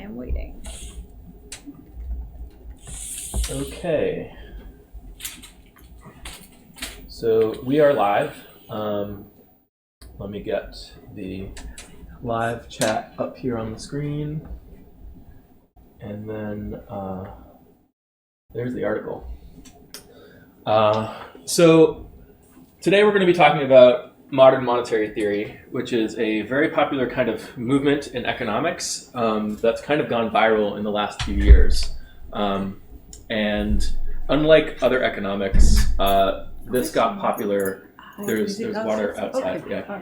I'm waiting. Okay. So we are live. Let me get the live chat up here on the screen. And then there's the article. So today we're going to be talking about modern monetary theory, which is a very popular kind of movement in economics that's kind of gone viral in the last few years. And unlike other economics, this got popular. There's water outside. Okay. Yeah. All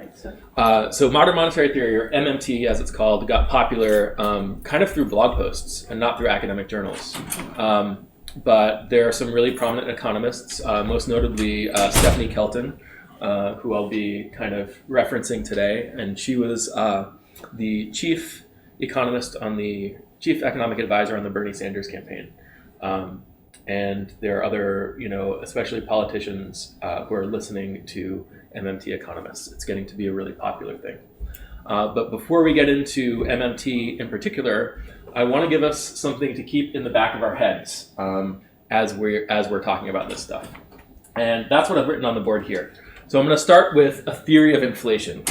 right, So modern monetary theory, or MMT as it's called, got popular kind of through blog posts and not through academic journals. But there are some really prominent economists, most notably Stephanie Kelton, who I'll be kind of referencing today. And she was the chief economist chief economic advisor on the Bernie Sanders campaign. And there are other, especially politicians who are listening to MMT economists. It's getting to be a really popular thing. But before we get into MMT in particular, I want to give us something to keep in the back of our heads as we're talking about this stuff. And that's what I've written on the board here. So I'm going to start with a theory of inflation.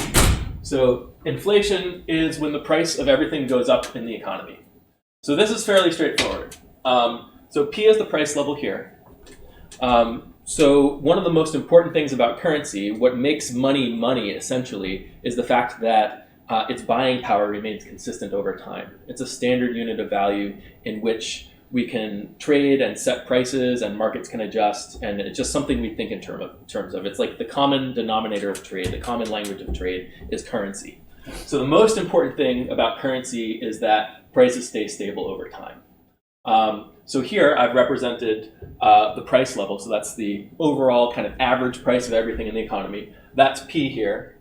So inflation is when the price of everything goes up in the economy. So this is fairly straightforward. So P is the price level here. So one of the most important things about currency, what makes money essentially, is the fact that its buying power remains consistent over time. It's a standard unit of value in which we can trade and set prices and markets can adjust, and it's just something we think in terms of. It's like the common denominator of trade, the common language of trade is currency. So the most important thing about currency is that prices stay stable over time. So here I've represented the price level. So that's the overall kind of average price of everything in the economy. That's P here.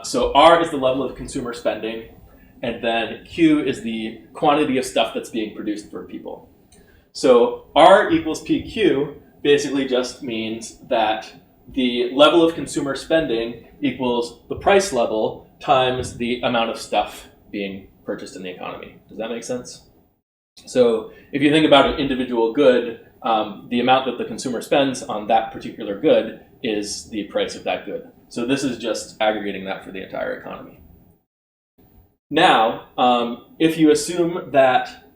So R is the level of consumer spending. And then Q is the quantity of stuff that's being produced for people. So R equals PQ basically just means that the level of consumer spending equals the price level times the amount of stuff being purchased in the economy. Does that make sense? So if you think about an individual good, the amount that the consumer spends on that particular good is the price of that good. So this is just aggregating that for the entire economy. Now, if you assume that,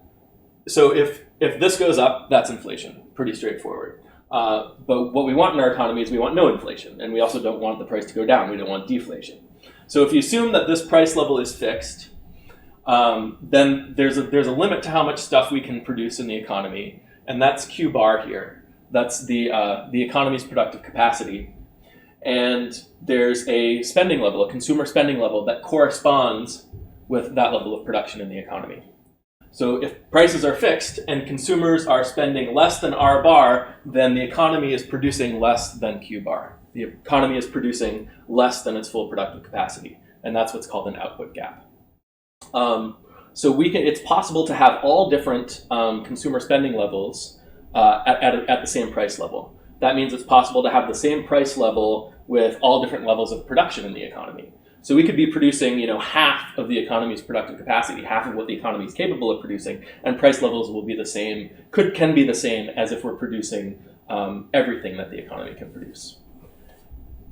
so if this goes up, that's inflation. Pretty straightforward. But what we want in our economy is we want no inflation, and we also don't want the price to go down. We don't want deflation. So if you assume that this price level is fixed, then there's a limit to how much stuff we can produce in the economy, and that's Q bar here. That's the economy's productive capacity. And there's a spending level, a consumer spending level that corresponds with that level of production in the economy. So if prices are fixed and consumers are spending less than R bar, then the economy is producing less than Q bar. The economy is producing less than its full productive capacity, and that's what's called an output gap. So it's possible to have all different consumer spending levels at the same price level. That means it's possible to have the same price level with all different levels of production in the economy. So we could be producing, half of the economy's productive capacity, half of what the economy is capable of producing, and price levels will be the same, can be the same as if we're producing everything that the economy can produce.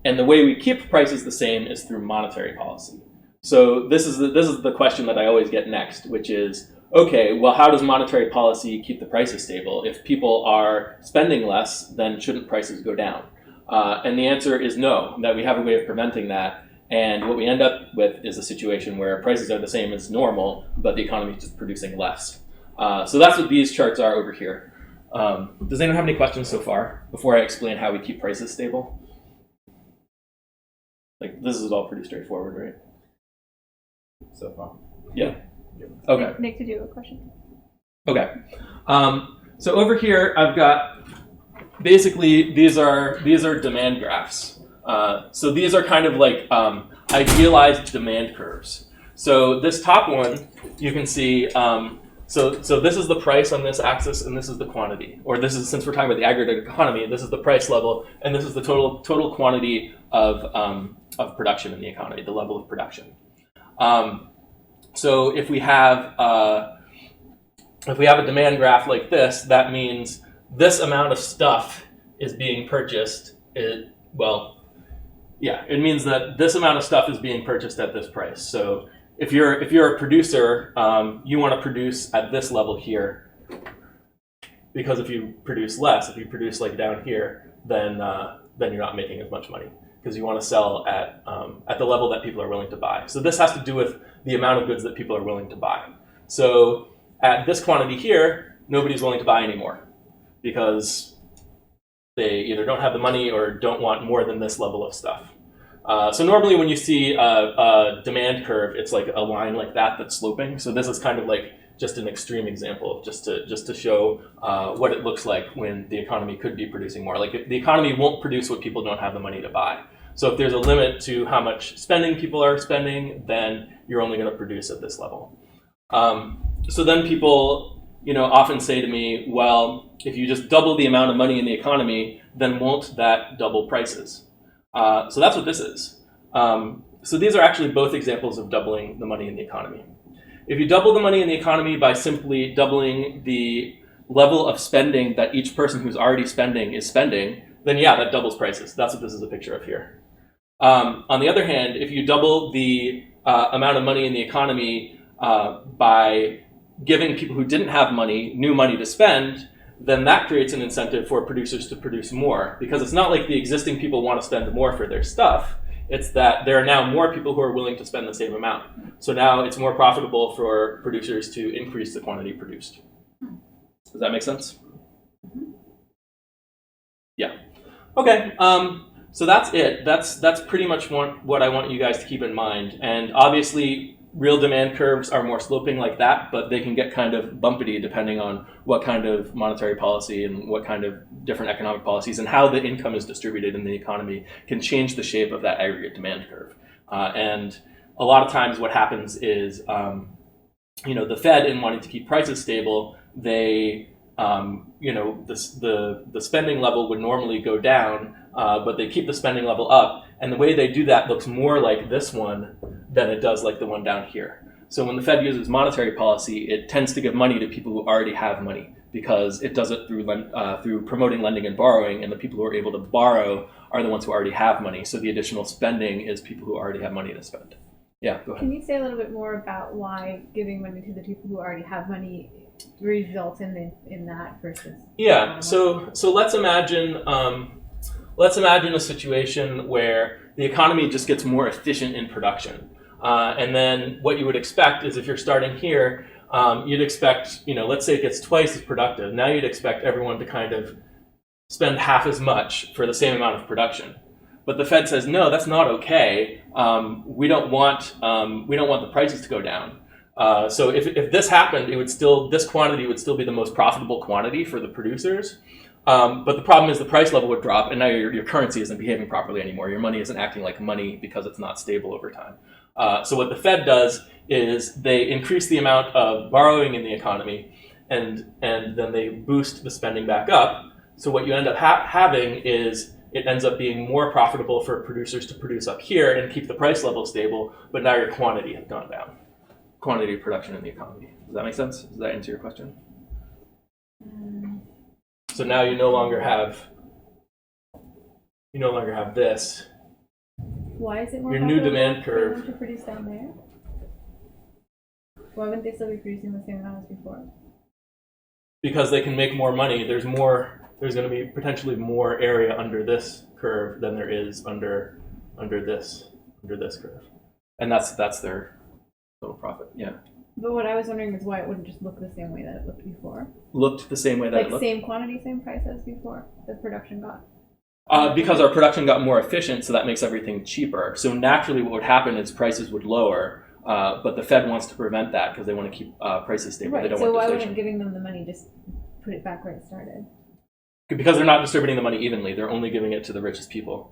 And the way we keep prices the same is through monetary policy. So this is the question that I always get next, which is, okay, well, how does monetary policy keep the prices stable? If people are spending less, then shouldn't prices go down? And the answer is no, that we have a way of preventing that. And what we end up with is a situation where prices are the same as normal, but the economy is just producing less. So that's what these charts are over here. Does anyone have any questions so far before I explain how we keep prices stable? Like, this is all pretty straightforward, right? So far. Yeah. Okay. Nick, did you have a question? Okay. So over here, I've got basically these are demand graphs. So these are kind of like idealized demand curves. So this top one, you can see. So this is the price on this axis, and this is the quantity. Or this is, since we're talking about the aggregate economy, this is the price level, and this is the total quantity of production in the economy, the level of production. So if we have if we have a demand graph like this, that means this amount of stuff is being purchased. It means that this amount of stuff is being purchased at this price. So if you're a producer, you want to produce at this level here, because if you produce less, if you produce like down here, then you're not making as much money, because you want to sell at the level that people are willing to buy. So this has to do with the amount of goods that people are willing to buy. So at this quantity here, nobody's willing to buy anymore, because they either don't have the money or don't want more than this level of stuff. So normally when you see a demand curve, it's like a line like that that's sloping. So this is kind of like just an extreme example, just to show what it looks like when the economy could be producing more. Like the economy won't produce what people don't have the money to buy. So if there's a limit to how much spending people are spending, then you're only going to produce at this level. So then people, often say to me, well, if you just double the amount of money in the economy, then won't that double prices? So that's what this is. So these are actually both examples of doubling the money in the economy. If you double the money in the economy by simply doubling the level of spending that each person who's already spending is spending, then yeah, that doubles prices. That's what this is a picture of here. On the other hand, if you double the amount of money in the economy by giving people who didn't have money new money to spend, then that creates an incentive for producers to produce more, because it's not like the existing people want to spend more for their stuff. It's that there are now more people who are willing to spend the same amount. So now it's more profitable for producers to increase the quantity produced. Does that make sense? Yeah. Okay. So that's it. That's pretty much what I want you guys to keep in mind. And obviously, real demand curves are more sloping like that, but they can get kind of bumpity depending on what kind of monetary policy and what kind of different economic policies and how the income is distributed in the economy can change the shape of that aggregate demand curve. And a lot of times what happens is, the Fed, in wanting to keep prices stable, they, the spending level would normally go down, but they keep the spending level up. And the way they do that looks more like this one than it does like the one down here. So when the Fed uses monetary policy, it tends to give money to people who already have money, because it does it through promoting lending and borrowing, and the people who are able to borrow are the ones who already have money. So the additional spending is people who already have money to spend. Yeah, go ahead. Can you say a little bit more about why giving money to the people who already have money results in that versus? Yeah. So let's imagine a situation where the economy just gets more efficient in production. And then what you would expect is, if you're starting here, you'd expect, let's say it gets twice as productive. Now you'd expect everyone to kind of spend half as much for the same amount of production. But the Fed says, no, that's not okay. We don't want the prices to go down. So if this happened, this quantity would still be the most profitable quantity for the producers. But the problem is the price level would drop, and now your currency isn't behaving properly anymore. Your money isn't acting like money because it's not stable over time. So what the Fed does is they increase the amount of borrowing in the economy, and then they boost the spending back up. So what you end up having is, it ends up being more profitable for producers to produce up here and keep the price level stable, but now your quantity has gone down. Quantity of production in the economy. Does that make sense? Does that answer your question? So now you no longer have this. Why is it more your new demand for them curve to produce down there? Why wouldn't they still be producing the same amount as before? Because they can make more money. There's going to be potentially more area under this curve than there is under this curve, and that's their total profit. Yeah. But what I was wondering is why it wouldn't just look the same way that it looked before. Looked the same way that it looked? Same quantity, same price as before, the production got. Because our production got more efficient, so that makes everything cheaper. So naturally what would happen is prices would lower, but the Fed wants to prevent that because they want to keep prices stable. Right, they don't so want why deflation. wouldn't giving them the money just put it back where it started? Because they're not distributing the money evenly. They're only giving it to the richest people.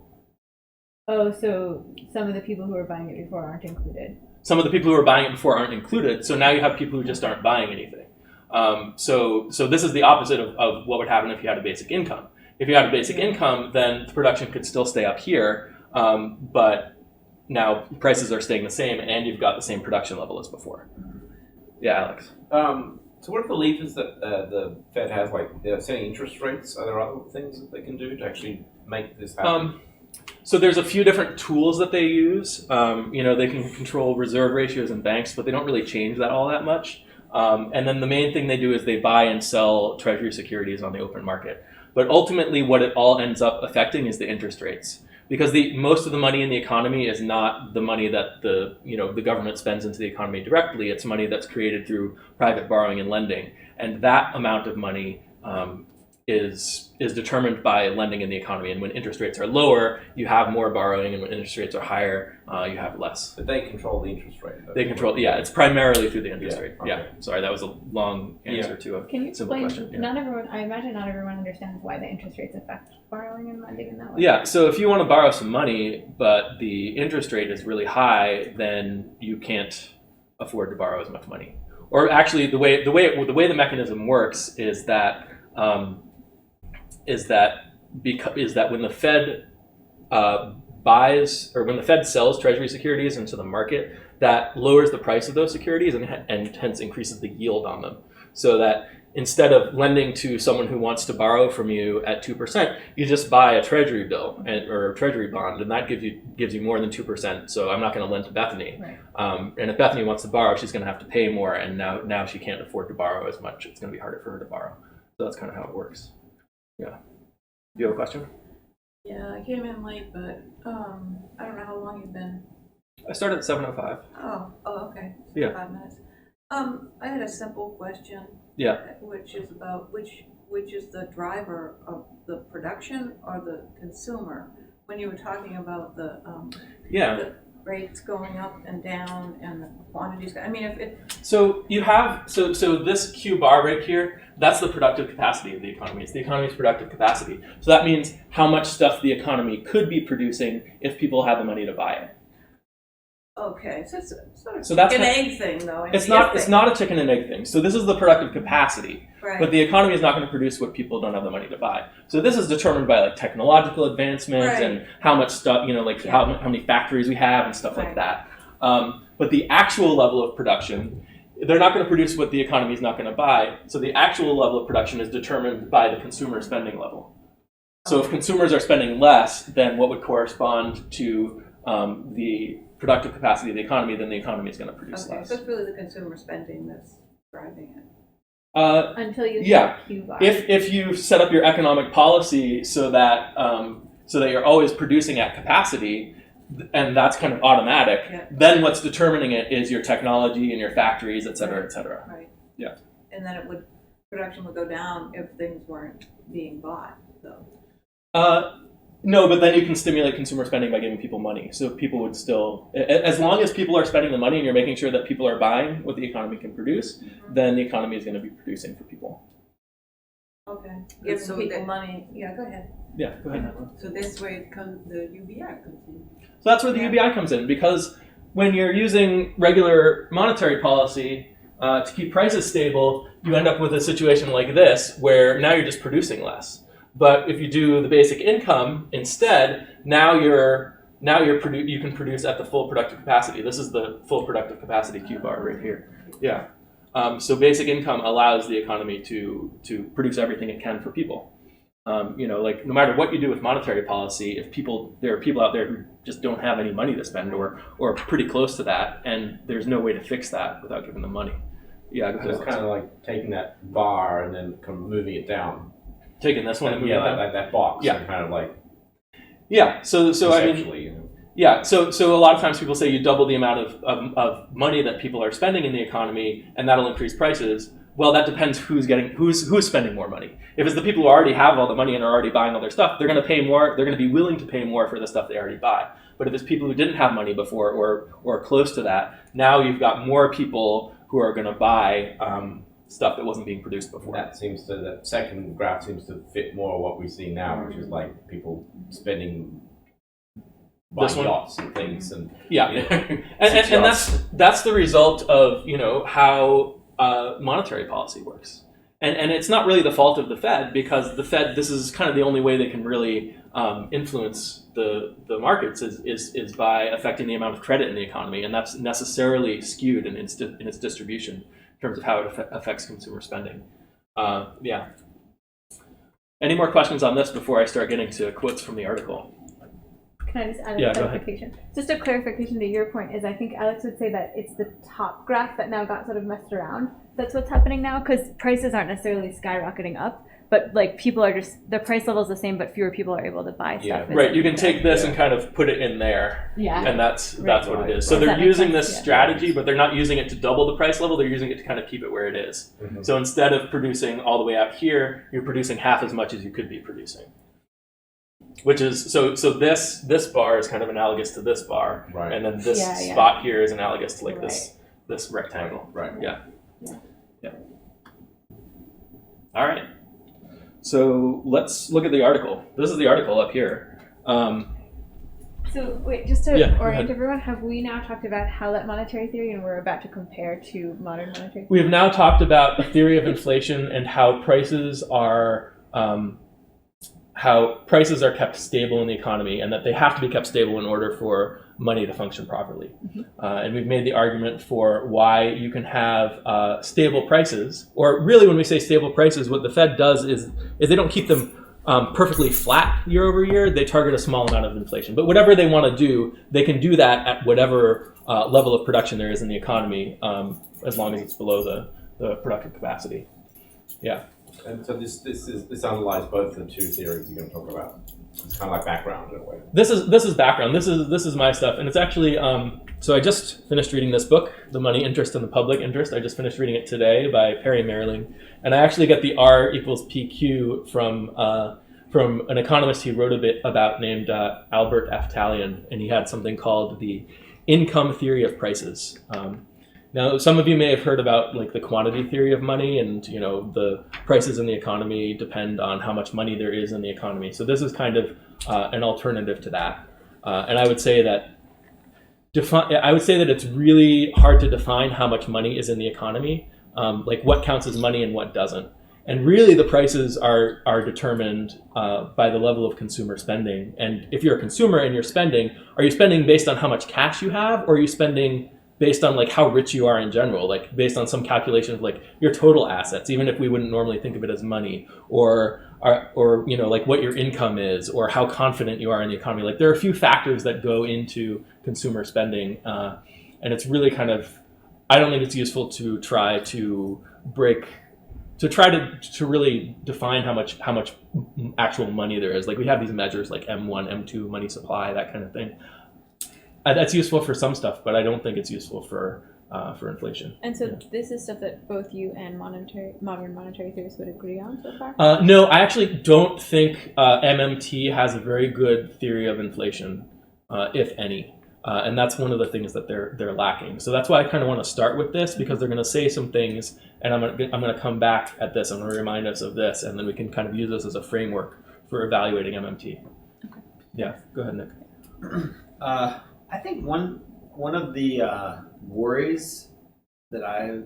Oh, so some of the people who were buying it before aren't included. Some of the people who were buying it before aren't included, so now you have people who just aren't buying anything. So this is the opposite of what would happen if you had a basic income. If you had a basic income, then the production could still stay up here, but now prices are staying the same and you've got the same production level as before. Yeah, Alex. So what are the levers that the Fed has, like setting interest rates? Are there other things that they can do to actually make this happen? So there's a few different tools that they use. They can control reserve ratios in banks, but they don't really change that all that much. And then the main thing they do is they buy and sell treasury securities on the open market. But ultimately, what it all ends up affecting is the interest rates, because most of the money in the economy is not the money that the government spends into the economy directly. It's money that's created through private borrowing and lending, and that amount of money is determined by lending in the economy. And when interest rates are lower, you have more borrowing, and when interest rates are higher, you have less. But they control the interest rate. They control, yeah. It's primarily through the interest rate. Okay. Yeah. Sorry, that was a long answer to a Can you simple explain? question. Yeah. I imagine not everyone understands why the interest rates affect borrowing and lending in that way. Yeah, so if you want to borrow some money, but the interest rate is really high, then you can't afford to borrow as much money. Or actually, the way the mechanism works is that when the Fed buys, or when the Fed sells Treasury securities into the market, that lowers the price of those securities and hence increases the yield on them. So that instead of lending to someone who wants to borrow from you at 2%, you just buy a Treasury bill or a Treasury bond, and that gives you more than 2%. So I'm not going to lend to Bethany. Right. And if Bethany wants to borrow, she's going to have to pay more, and now she can't afford to borrow as much. It's going to be harder for her to borrow. So that's kind of how it works. Yeah. Do you have a question? Yeah, I came in late, but I don't know how long you've been. I started at 7:05. Oh, okay. Yeah. 5 minutes. I had a simple question. Yeah. Which is about which is the driver of the production or the consumer? When you were talking about the rates going up and down and the quantities. I mean, if it. So you have so this Q bar right here. That's the productive capacity of the economy. It's the economy's productive capacity. So that means how much stuff the economy could be producing if people had the money to buy it. Okay, so it's sort of So that's chicken egg thing, though. It's not a chicken and egg thing. So this is the productive capacity, right. But the economy is not going to produce what people don't have the money to buy. So this is determined by like technological advancements Right. and how much stuff, how many factories we have and stuff like that. But the actual level of production, they're not going to produce what the economy is not going to buy. So the actual level of production is determined by the consumer spending level. So if consumers are spending less than what would correspond to the productive capacity of the economy, then the economy is going to produce less. So it's really the consumer spending that's driving it. Until you Yeah. Q bar. If you set up your economic policy so that you're always producing at capacity, and that's kind of automatic, then what's determining it is your technology and your factories, et cetera, et cetera. Right. Yeah. And then production would go down if things weren't being bought. So. No, but then you can stimulate consumer spending by giving people money. So people would still, as long as people are spending the money and you're making sure that people are buying what the economy can produce, then the economy is going to be producing for people. Okay. Giving So people that- money. Yeah, go ahead. Yeah, go ahead. So that's where the UBI comes in. So that's where the UBI comes in, because when you're using regular monetary policy to keep prices stable, you end up with a situation like this, where now you're just producing less. But if you do the basic income instead, you can produce at the full productive capacity. This is the full productive capacity Q bar right here. Yeah. So basic income allows the economy to produce everything it can for people. Like no matter what you do with monetary policy, there are people out there who just don't have any money to spend or pretty close to that, and there's no way to fix that without giving them money. Yeah, go So it's ahead. kind of like taking that bar and then kind of moving it down. Taking this one and moving it down. like that box. Yeah. And kind of like Yeah. So I mean, conceptually, yeah. So a lot of times people say you double the amount of money that people are spending in the economy, and that'll increase prices. Well, that depends who's spending more money. If it's the people who already have all the money and are already buying all their stuff, they're going to pay more. They're going to be willing to pay more for the stuff they already buy. But if it's people who didn't have money before or close to that, now you've got more people who are going to buy stuff that wasn't being produced before. that second graph seems to fit more what we see now, which is like people spending This buying one? yachts and things and Yeah, you know, and that's the result of how monetary policy works, and it's not really the fault of the Fed, because the Fed, this is kind of the only way they can really influence the markets is by affecting the amount of credit in the economy, and that's necessarily skewed in its distribution, terms of how it affects consumer spending. Yeah. Any more questions on this before I start getting to quotes from the article? Can I just add Yeah, a go ahead. clarification? Just a clarification to your point is I think Alex would say that it's the top graph that now got sort of messed around. That's what's happening now, because prices aren't necessarily skyrocketing up, but like people are just, the price level is the same, but fewer people are able to buy stuff. Right. You can take this and kind of put it in there, and that's what it is. So they're using this strategy, but they're not using it to double the price level. They're using it to kind of keep it where it is. Mm-hmm. So instead of producing all the way out here, you're producing half as much as you could be producing. Which is so this bar is kind of analogous to this bar, right. And then this spot here is analogous to like this rectangle. Right. Yeah. All right. So let's look at the article. This is the article up here. So wait, just to orient everyone, have we now talked about Howlett monetary theory, and we're about to compare to modern monetary theory? We have now talked about the theory of inflation and how prices are kept stable in the economy, and that they have to be kept stable in order for money to function properly. Mm-hmm. And we've made the argument for why you can have stable prices, or really when we say stable prices, what the Fed does is they don't keep them perfectly flat year over year. They target a small amount of inflation. But whatever they want to do, they can do that at whatever level of production there is in the economy, as long as it's below the productive capacity. Yeah. And so this underlies both the two theories you're going to talk about. It's kind of like background in a way. This is background. This is my stuff, and it's actually. So I just finished reading this book, The Money Interest and the Public Interest. I just finished reading it today by Perry Marilling, and I actually get the R equals PQ from an economist he wrote a bit about named Albert F. Talion, and he had something called the income theory of prices. Now, some of you may have heard about like the quantity theory of money, and the prices in the economy depend on how much money there is in the economy. So this is kind of an alternative to that, and I would say that it's really hard to define how much money is in the economy, like what counts as money and what doesn't. And really, the prices are determined by the level of consumer spending. And if you're a consumer and you're spending, are you spending based on how much cash you have, or are you spending based on like how rich you are in general, like based on some calculation of like your total assets, even if we wouldn't normally think of it as money, or like what your income is, or how confident you are in the economy. Like there are a few factors that go into consumer spending, and it's really kind of, I don't think it's useful to try to really define how much actual money there is. Like we have these measures like M1, M2, money supply, that kind of thing. That's useful for some stuff, but I don't think it's useful for inflation. And so this is stuff that both you and modern monetary theorists would agree on so far? No, I actually don't think MMT has a very good theory of inflation, if any. And that's one of the things that they're lacking. So that's why I kind of want to start with this, because they're going to say some things, and I'm going to come back at this. I'm going to remind us of this, and then we can kind of use this as a framework for evaluating MMT. Okay. Yeah, go ahead, Nick. I think one of the worries that I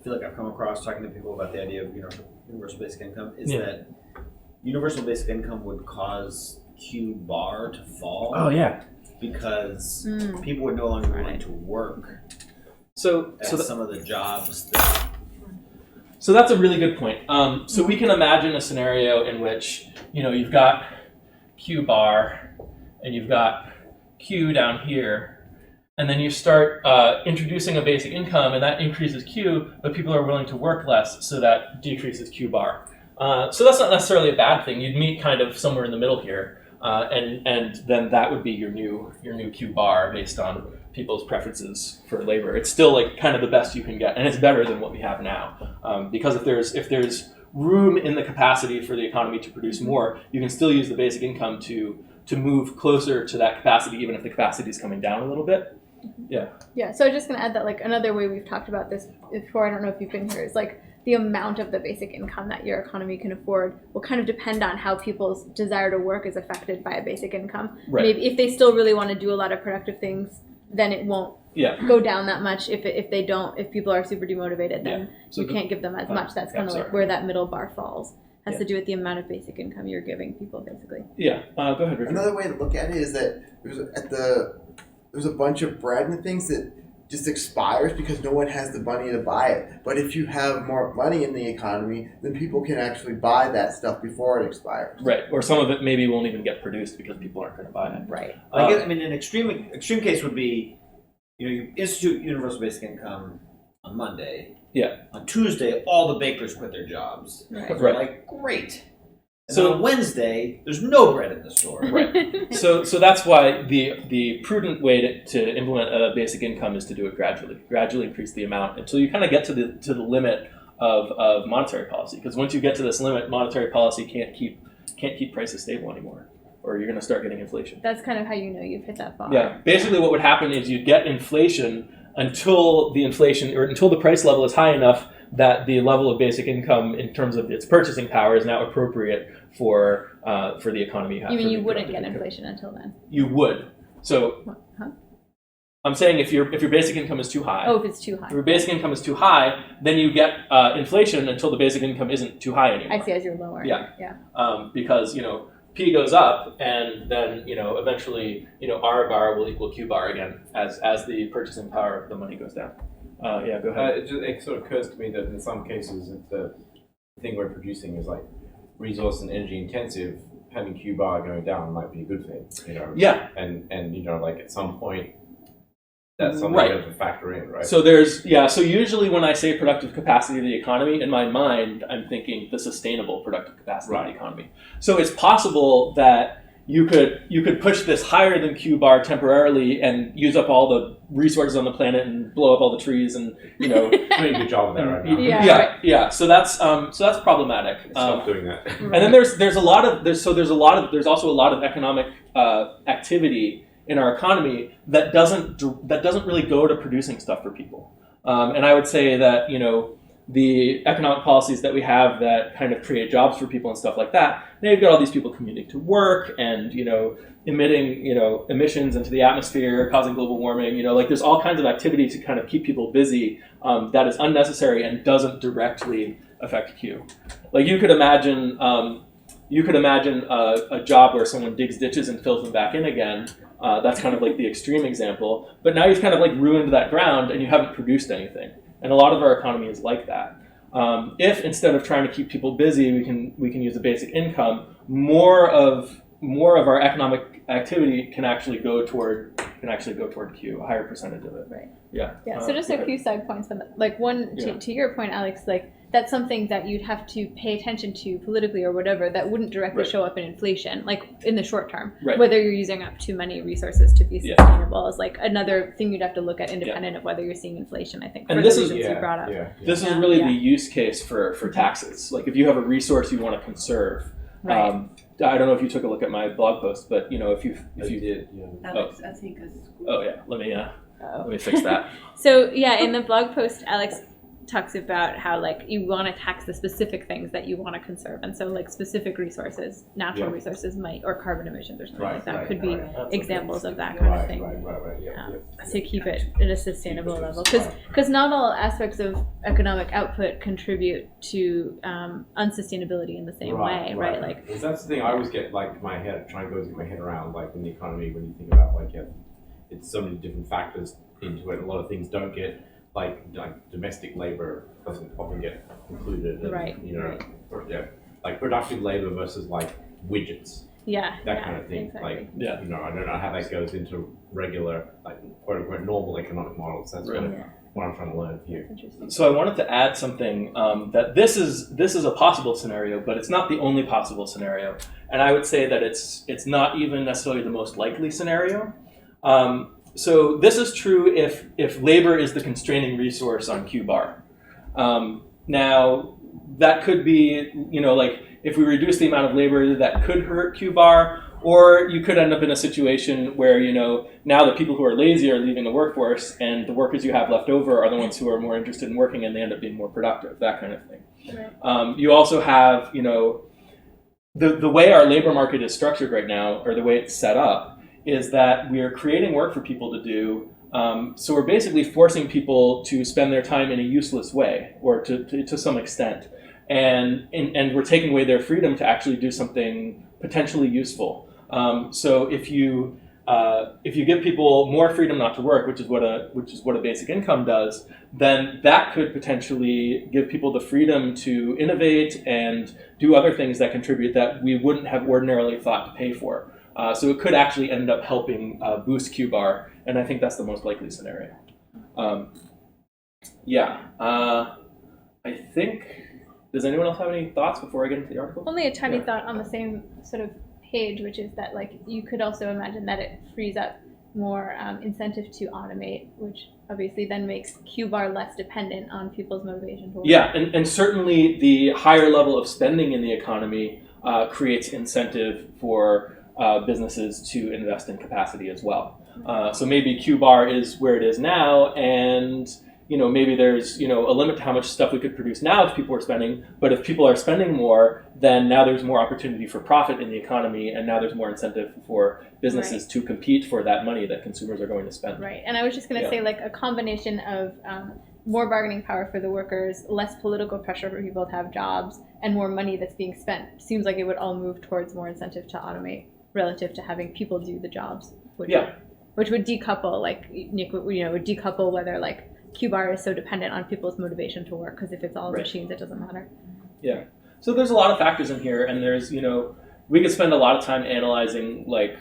feel like I've come across talking to people about the idea of universal basic income is that universal basic income would cause Q bar to fall. Oh yeah, because people would no longer be willing to work. So some of the jobs. So that's a really good point. So we can imagine a scenario in which you've got Q bar and you've got Q down here, and then you start introducing a basic income, and that increases Q, but people are willing to work less, so that decreases Q bar. So that's not necessarily a bad thing. You'd meet kind of somewhere in the middle here, and then that would be your new Q bar based on people's preferences for labor. It's still like kind of the best you can get, and it's better than what we have now, because if there's room in the capacity for the economy to produce more, you can still use the basic income to move closer to that capacity, even if the capacity is coming down a little bit. Yeah. Yeah, so I'm just going to add that like another way we've talked about this before, I don't know if you've been here, is like the amount of the basic income that your economy can afford will kind of depend on how people's desire to work is affected by a basic income. Right. Maybe if they still really want to do a lot of productive things, then it won't go down that much. If people are super demotivated, then you can't give them as much. That's kind of like where that middle bar falls. Has to do with the amount of basic income you're giving people, basically. Yeah. Go ahead, Richard. Another way to look at it is that there's a bunch of bread and things that just expires because no one has the money to buy it. But if you have more money in the economy, then people can actually buy that stuff before it expires. Right, or some of it maybe won't even get produced because people aren't going to buy it. Right. I guess, an extreme case would be, you institute universal basic income on Monday. Yeah. On Tuesday, all the bakers quit their jobs. Right. They're like, great. And So then on Wednesday, there's no bread in the store. Right. So that's why the prudent way to implement a basic income is to do it gradually increase the amount until you kind of get to the limit of monetary policy. Because once you get to this limit, monetary policy can't keep prices stable anymore, or you're going to start getting inflation. That's kind of how you know you've hit that bar. Yeah. Basically, what would happen is you'd get inflation until the price level is high enough that the level of basic income in terms of its purchasing power is now appropriate for the economy. You mean you wouldn't get inflation until then? You would. So Huh? I'm saying if your basic income is too high. Oh, if it's too high. If your basic income is too high, then you get inflation until the basic income isn't too high anymore. I see, as you're lower. Yeah. Yeah. Because P goes up, and then eventually R bar will equal Q bar again as the purchasing power of the money goes down. Yeah, go ahead. It sort of occurs to me that in some cases, if the thing we're producing is like resource and energy intensive, having Q bar going down might be a good thing. Yeah. And like at some point, that's something Right. you have to factor in, right? So so usually when I say productive capacity of the economy, in my mind, I'm thinking the sustainable productive capacity of the economy. So it's possible that you could push this higher than Q bar temporarily and use up all the resources on the planet and blow up all the trees and doing a good job of that right now. Yeah. So that's problematic. Stop doing that. And then there's also a lot of economic activity in our economy that doesn't really go to producing stuff for people. And I would say that the economic policies that we have that kind of create jobs for people and stuff like that. Now you've got all these people commuting to work and emitting emissions into the atmosphere, causing global warming. There's all kinds of activity to kind of keep people busy that is unnecessary and doesn't directly affect Q. Like you could imagine a job where someone digs ditches and fills them back in again. That's kind of like the extreme example. But now you've kind of like ruined that ground and you haven't produced anything. And a lot of our economy is like that. If instead of trying to keep people busy, we can use a basic income, more of our economic activity can actually go toward Q, a higher percentage of it. Right. Yeah. Yeah. So just a few side points on that. Like one to your point, Alex. Like that's something that you'd have to pay attention to politically or whatever that wouldn't directly show up in inflation, like in the short term. Right. Whether you're using up too many resources to be sustainable is like another thing you'd have to look at independent of whether you're seeing inflation. I think. And for this the is reasons you brought up. This is really the use case for taxes. Like if you have a resource you want to conserve. Right. I don't know if you took a look at my blog post, but if you did, Alex, I think let me fix that. So in the blog post, Alex talks about how like you want to tax the specific things that you want to conserve, and so like specific resources, natural resources or carbon emissions or something like that could be examples of that kind of thing. To keep it at a sustainable level, because not all aspects of economic output contribute to unsustainability in the same way, right? Like that's the thing I always get like my head trying to get my head around, like in the economy when you think about like it's so many different factors into it. A lot of things don't get like domestic labor doesn't often get included, and, like productive labor versus like widgets, that kind of thing. Exactly. I don't know how that goes into regular like quote unquote normal economic models. That's what I'm trying to learn here. So I wanted to add something that this is a possible scenario, but it's not the only possible scenario, and I would say that it's not even necessarily the most likely scenario. So this is true if labor is the constraining resource on Q bar. Now that could be, like if we reduce the amount of labor that could hurt Q bar, or you could end up in a situation where, now the people who are lazy are leaving the workforce and the workers you have left over are the ones who are more interested in working and they end up being more productive, that kind of thing. Right. You also have, the way our labor market is structured right now, or the way it's set up, is that we are creating work for people to do. So we're basically forcing people to spend their time in a useless way, or to some extent, and we're taking away their freedom to actually do something potentially useful. So if you if you give people more freedom not to work, which is what a basic income does, then that could potentially give people the freedom to innovate and do other things that contribute that we wouldn't have ordinarily thought to pay for. So it could actually end up helping boost Q-bar, and I think that's the most likely scenario. I think, does anyone else have any thoughts before I get into the article? Only a tiny thought on the same sort of page, which is that like you could also imagine that it frees up more incentive to automate, which obviously then makes Q-bar less dependent on people's motivation to work. Yeah, and certainly the higher level of spending in the economy creates incentive for businesses to invest in capacity as well. So maybe Q-bar is where it is now, and maybe there's a limit to how much stuff we could produce now if people are spending, but if people are spending more, then now there's more opportunity for profit in the economy, and now there's more incentive for businesses to compete for that money that consumers are going to spend. Right, and I was just going to say like a combination of more bargaining power for the workers, less political pressure for people to have jobs, and more money that's being spent. Seems like it would all move towards more incentive to automate relative to having people do the jobs, which would decouple, like Nick, would decouple whether like Q-bar is so dependent on people's motivation to work, because if it's all machines, it doesn't matter. Yeah. So there's a lot of factors in here, and there's, we could spend a lot of time analyzing like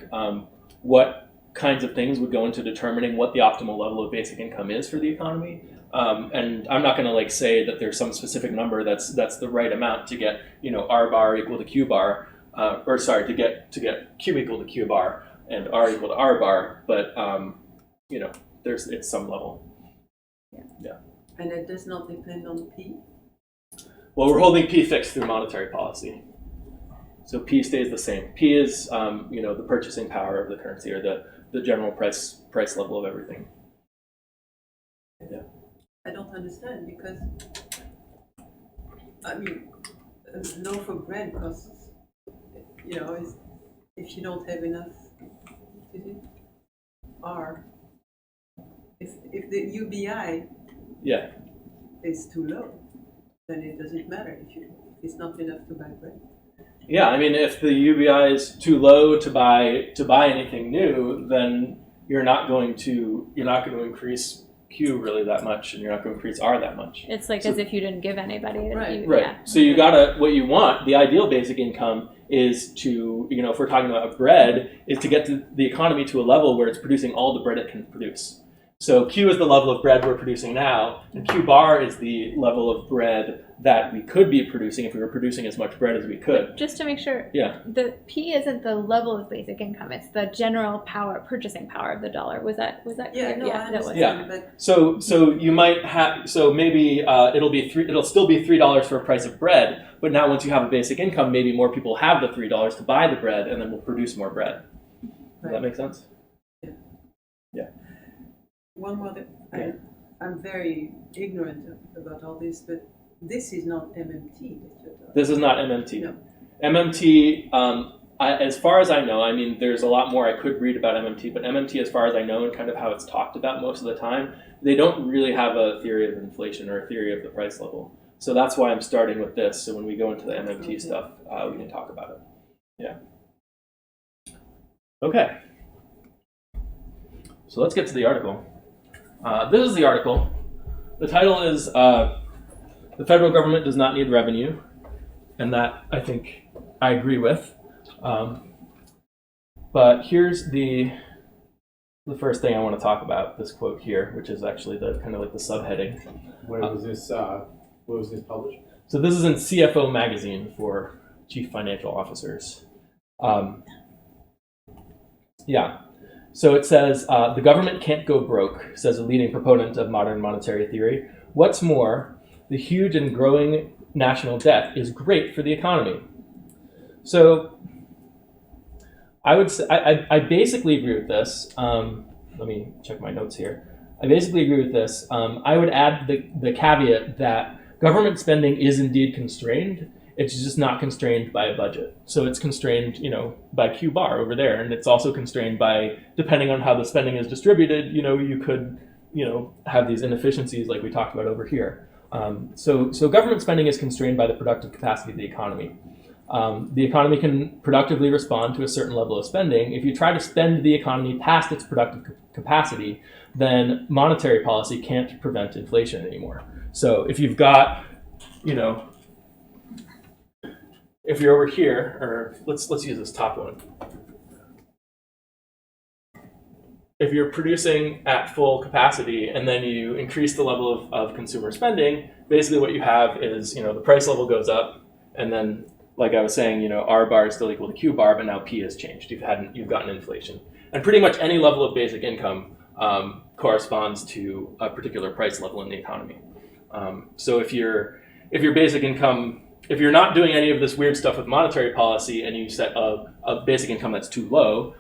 what kinds of things would go into determining what the optimal level of basic income is for the economy. And I'm not going to like say that there's some specific number that's the right amount to get, R bar equal to Q bar, to get Q equal to Q bar and R equal to R bar, but it's some level. Yeah. And it does not depend on P? Well, we're holding P fixed through monetary policy. So P stays the same. P is, the purchasing power of the currency, or the general price level of everything. Yeah. I don't understand, because, a loaf of bread costs, if you don't have enough, R. If the UBI is too low, then it doesn't matter if it's not enough to buy bread. Yeah, if the UBI is too low to buy anything new, then you're not going to increase Q really that much, and you're not going to increase R that much. It's like as if you didn't give anybody. Right. Yeah. So you what you want, the ideal basic income is to, if we're talking about bread, is to get the economy to a level where it's producing all the bread it can produce. So Q is the level of bread we're producing now, and Q bar is the level of bread that we could be producing if we were producing as much bread as we could. But just to make sure, the P isn't the level of basic income; it's the general purchasing power of the dollar. Was that clear? Yeah, no, I understand. Yeah. But so you might have. So maybe it'll still be $3 for a price of bread. But now, once you have a basic income, maybe more people have the $3 to buy the bread, and then we'll produce more bread. Does that make sense? Yeah. One more thing. I'm very ignorant about all this, but this is not MMT. This is not MMT. No. MMT, as far as I know, there's a lot more I could read about MMT, but MMT, as far as I know, and kind of how it's talked about most of the time, they don't really have a theory of inflation or a theory of the price level. So that's why I'm starting with this. So when we go into the MMT stuff, we can talk about it. Yeah. Okay. So let's get to the article. This is the article. The title is The Federal Government Does Not Need Revenue, and that I think I agree with. But here's the first thing I want to talk about, this quote here, which is actually the kind of like the subheading. Where was this published? So this is in CFO Magazine for Chief Financial Officers. So it says, the government can't go broke, says a leading proponent of modern monetary theory. What's more, the huge and growing national debt is great for the economy. So I would say, I basically agree with this. Let me check my notes here. I basically agree with this. I would add the caveat that government spending is indeed constrained. It's just not constrained by a budget. So it's constrained, by Q bar over there. And it's also constrained by, depending on how the spending is distributed, you could, have these inefficiencies like we talked about over here. So government spending is constrained by the productive capacity of the economy. The economy can productively respond to a certain level of spending. If you try to spend the economy past its productive capacity, then monetary policy can't prevent inflation anymore. So if you've got, if you're over here, or let's use this top one. If you're producing at full capacity and then you increase the level of consumer spending, basically what you have is, the price level goes up, and then, like I was saying, R bar is still equal to Q bar, but now P has changed. You've gotten inflation. And pretty much any level of basic income corresponds to a particular price level in the economy. So if your basic income, if you're not doing any of this weird stuff with monetary policy and you set a basic income that's too low,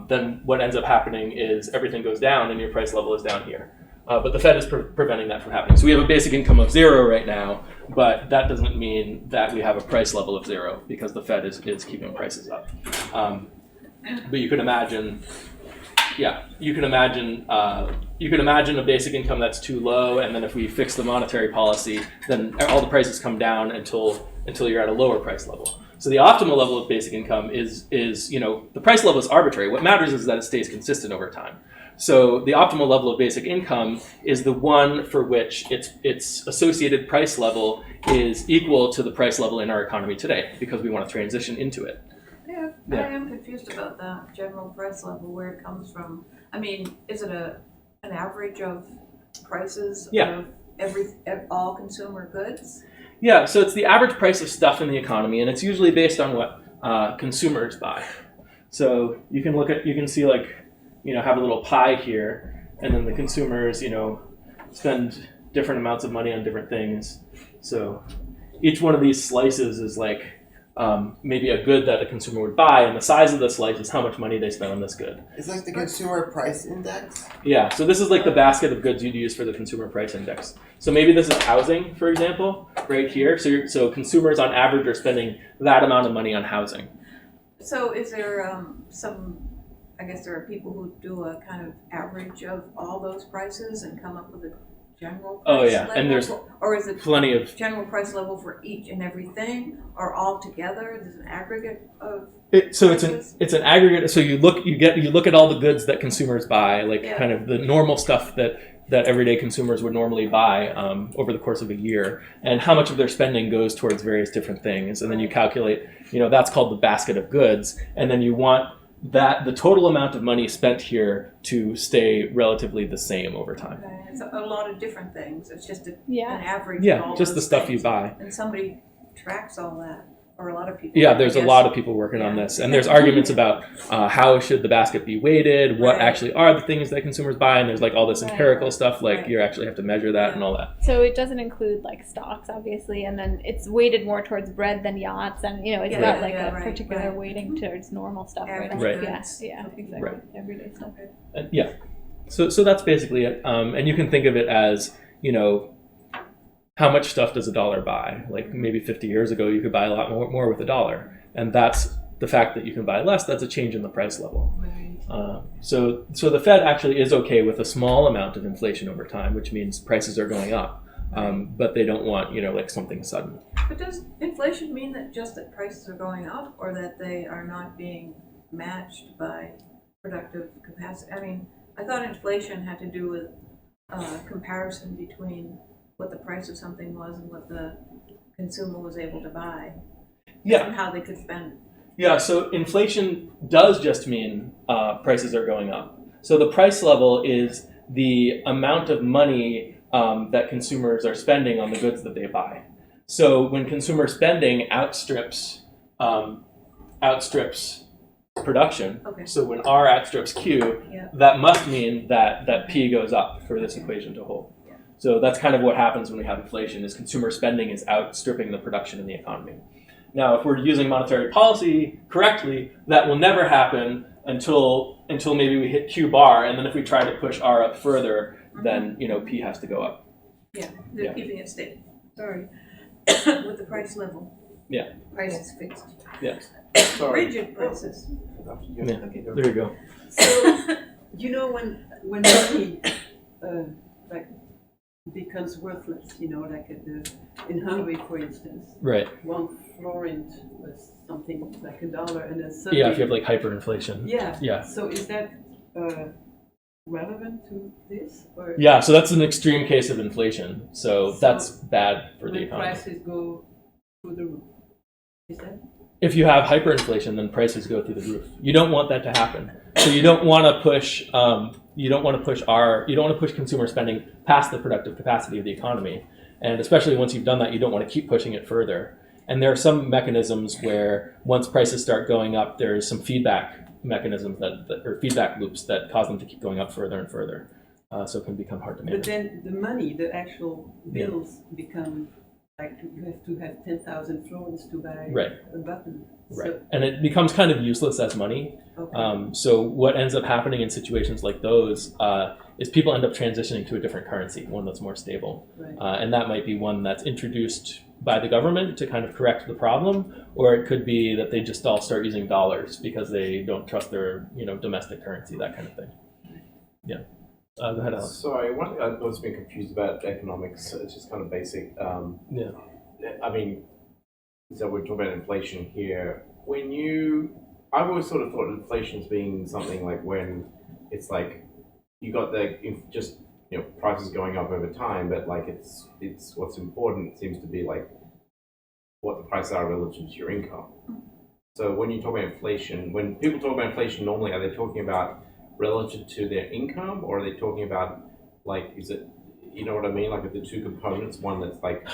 then what ends up happening is everything goes down and your price level is down here. But the Fed is preventing that from happening. So we have a basic income of 0 right now, but that doesn't mean that we have a price level of 0 because the Fed is keeping prices up. But you can imagine a basic income that's too low, and then if we fix the monetary policy, then all the prices come down until you're at a lower price level. So the optimal level of basic income is the price level is arbitrary. What matters is that it stays consistent over time. So the optimal level of basic income is the one for which its associated price level is equal to the price level in our economy today, because we want to transition into it. Yeah, I am confused about that general price level, where it comes from. I mean, is it an average of prices of all consumer goods? Yeah, so it's the average price of stuff in the economy, and it's usually based on what consumers buy. So you can see have a little pie here, and then the consumers, spend different amounts of money on different things. So each one of these slices is maybe a good that a consumer would buy, and the size of the slice is how much money they spend on this good. It's like the consumer price index? Yeah, so this is like the basket of goods you'd use for the consumer price index. So maybe this is housing, for example, right here. So consumers on average are spending that amount of money on housing. So is there I guess there are people who do a kind of average of all those prices and come up with a general price level? And there's or is it plenty of general price level for each and everything, or all together? There's an aggregate of it's an aggregate. So you look at all the goods that consumers buy, kind of the normal stuff that everyday consumers would normally buy over the course of a year, and how much of their spending goes towards various different things, and then you calculate, that's called the basket of goods, and then you want that the total amount of money spent here to stay relatively the same over time. Okay. It's a lot of different things. It's just an average. Yeah, of all just those the stuff things. you buy. And somebody tracks all that, or a lot of people. Yeah, there's a lot of people working on this, and there's arguments about how should the basket be weighted, what actually are the things that consumers buy, and there's all this empirical stuff, you actually have to measure that and all that. So it doesn't include stocks, obviously, and then it's weighted more towards bread than yachts, and it's got a particular weighting towards normal stuff. Right. Yeah, exactly. Right. Everyday stuff. Yeah. So that's basically it, and you can think of it as how much stuff does $1 buy? Maybe 50 years ago, you could buy a lot more with $1. And that's the fact that you can buy less, that's a change in the price level. Right. So the Fed actually is okay with a small amount of inflation over time, which means prices are going up. But they don't want, something sudden. But does inflation mean that prices are going up, or that they are not being matched by productive capacity? I mean, I thought inflation had to do with comparison between what the price of something was and what the consumer was able to buy. Yeah. And how they could spend. Yeah, so inflation does just mean prices are going up. So the price level is the amount of money that consumers are spending on the goods that they buy. So when consumer spending outstrips production, so when R outstrips Q, that must mean that P goes up for this equation to hold. So that's kind of what happens when we have inflation, is consumer spending is outstripping the production in the economy. Now, if we're using monetary policy correctly, that will never happen until maybe we hit Q bar, and then if we try to push R up further, then P has to go up. Yeah, they're keeping it steady. Sorry, with the price level. Yeah. Prices fixed. Yeah. Rigid prices. Yeah. There you go. So when money becomes worthless, like in Hungary, for instance. Right. 1 florin was something like $1, and then suddenly... Yeah, if you have like hyperinflation. Yeah. So is that relevant to this? Or yeah, so that's an extreme case of inflation. So that's bad for the economy. Prices go through the roof. Is that? If you have hyperinflation, then prices go through the roof. You don't want that to happen. So you don't want to push. You don't want to push consumer spending past the productive capacity of the economy. And especially once you've done that, you don't want to keep pushing it further. And there are some mechanisms where once prices start going up, there's some feedback mechanisms or feedback loops that cause them to keep going up further and further. So it can become hard to manage. But then the money, the actual bills become like you have to have 10,000 florins to buy a button. Right. So, and it becomes kind of useless as money. Okay. So what ends up happening in situations like those is people end up transitioning to a different currency, one that's more stable. Right. And that might be one that's introduced by the government to kind of correct the problem, or it could be that they just all start using dollars because they don't trust their domestic currency, that kind of thing. Yeah. Go ahead, Alex. Sorry, I was being confused about economics. It's just kind of basic. Yeah. I mean, so we're talking about inflation here. I've always sort of thought of inflation as being something like when it's like you got prices going up over time, but like it's what's important seems to be like what the prices are relative to your income. So when you talk about inflation, when people talk about inflation normally, are they talking about relative to their income, or are they talking about like, is it, you know what I mean, like with the two components, one that's like,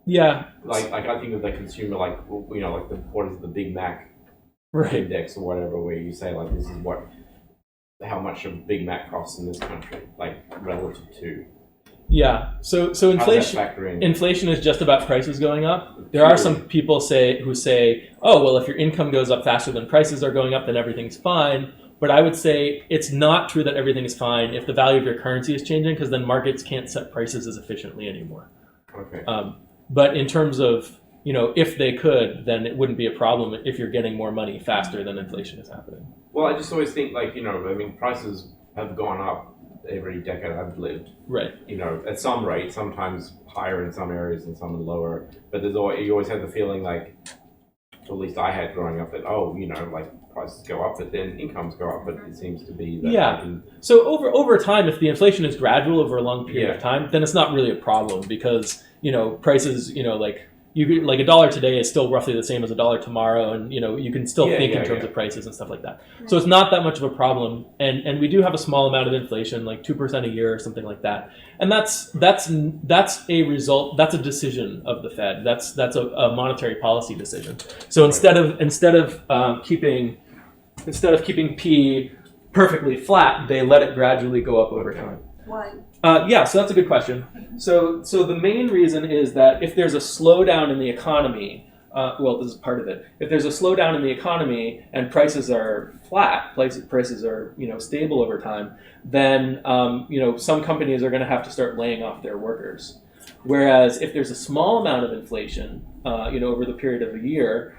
yeah, like I think of the consumer, like like what is the Big Mac index or whatever, where you say like this is how much a Big Mac costs in this country, like relative to. Yeah, so inflation is just about prices going up. There are some people who say, oh well, if your income goes up faster than prices are going up, then everything's fine. But I would say it's not true that everything is fine if the value of your currency is changing, because then markets can't set prices as efficiently anymore. Okay. But in terms of, if they could, then it wouldn't be a problem if you're getting more money faster than inflation is happening. Well, I just always think like, prices have gone up every decade I've lived. Right. At some rate, sometimes higher in some areas and some lower. But you always have the feeling like, at least I had growing up, that, prices go up, but then incomes go up. But it seems to be that. Yeah. So over time, if the inflation is gradual over a long period of time, then it's not really a problem because, prices, like $1 today is still roughly the same as $1 tomorrow, and you can still think in terms of prices and stuff like that. Right. So it's not that much of a problem, and we do have a small amount of inflation, like 2% a year or something like that, and that's a result. That's a decision of the Fed. That's a monetary policy decision. So instead of keeping P perfectly flat, they let it gradually go up over time. Why? So that's a good question. So the main reason is that if there's a slowdown in the economy, this is part of it. If there's a slowdown in the economy and prices are flat, prices are stable over time, then some companies are going to have to start laying off their workers. Whereas if there's a small amount of inflation, over the period of a year,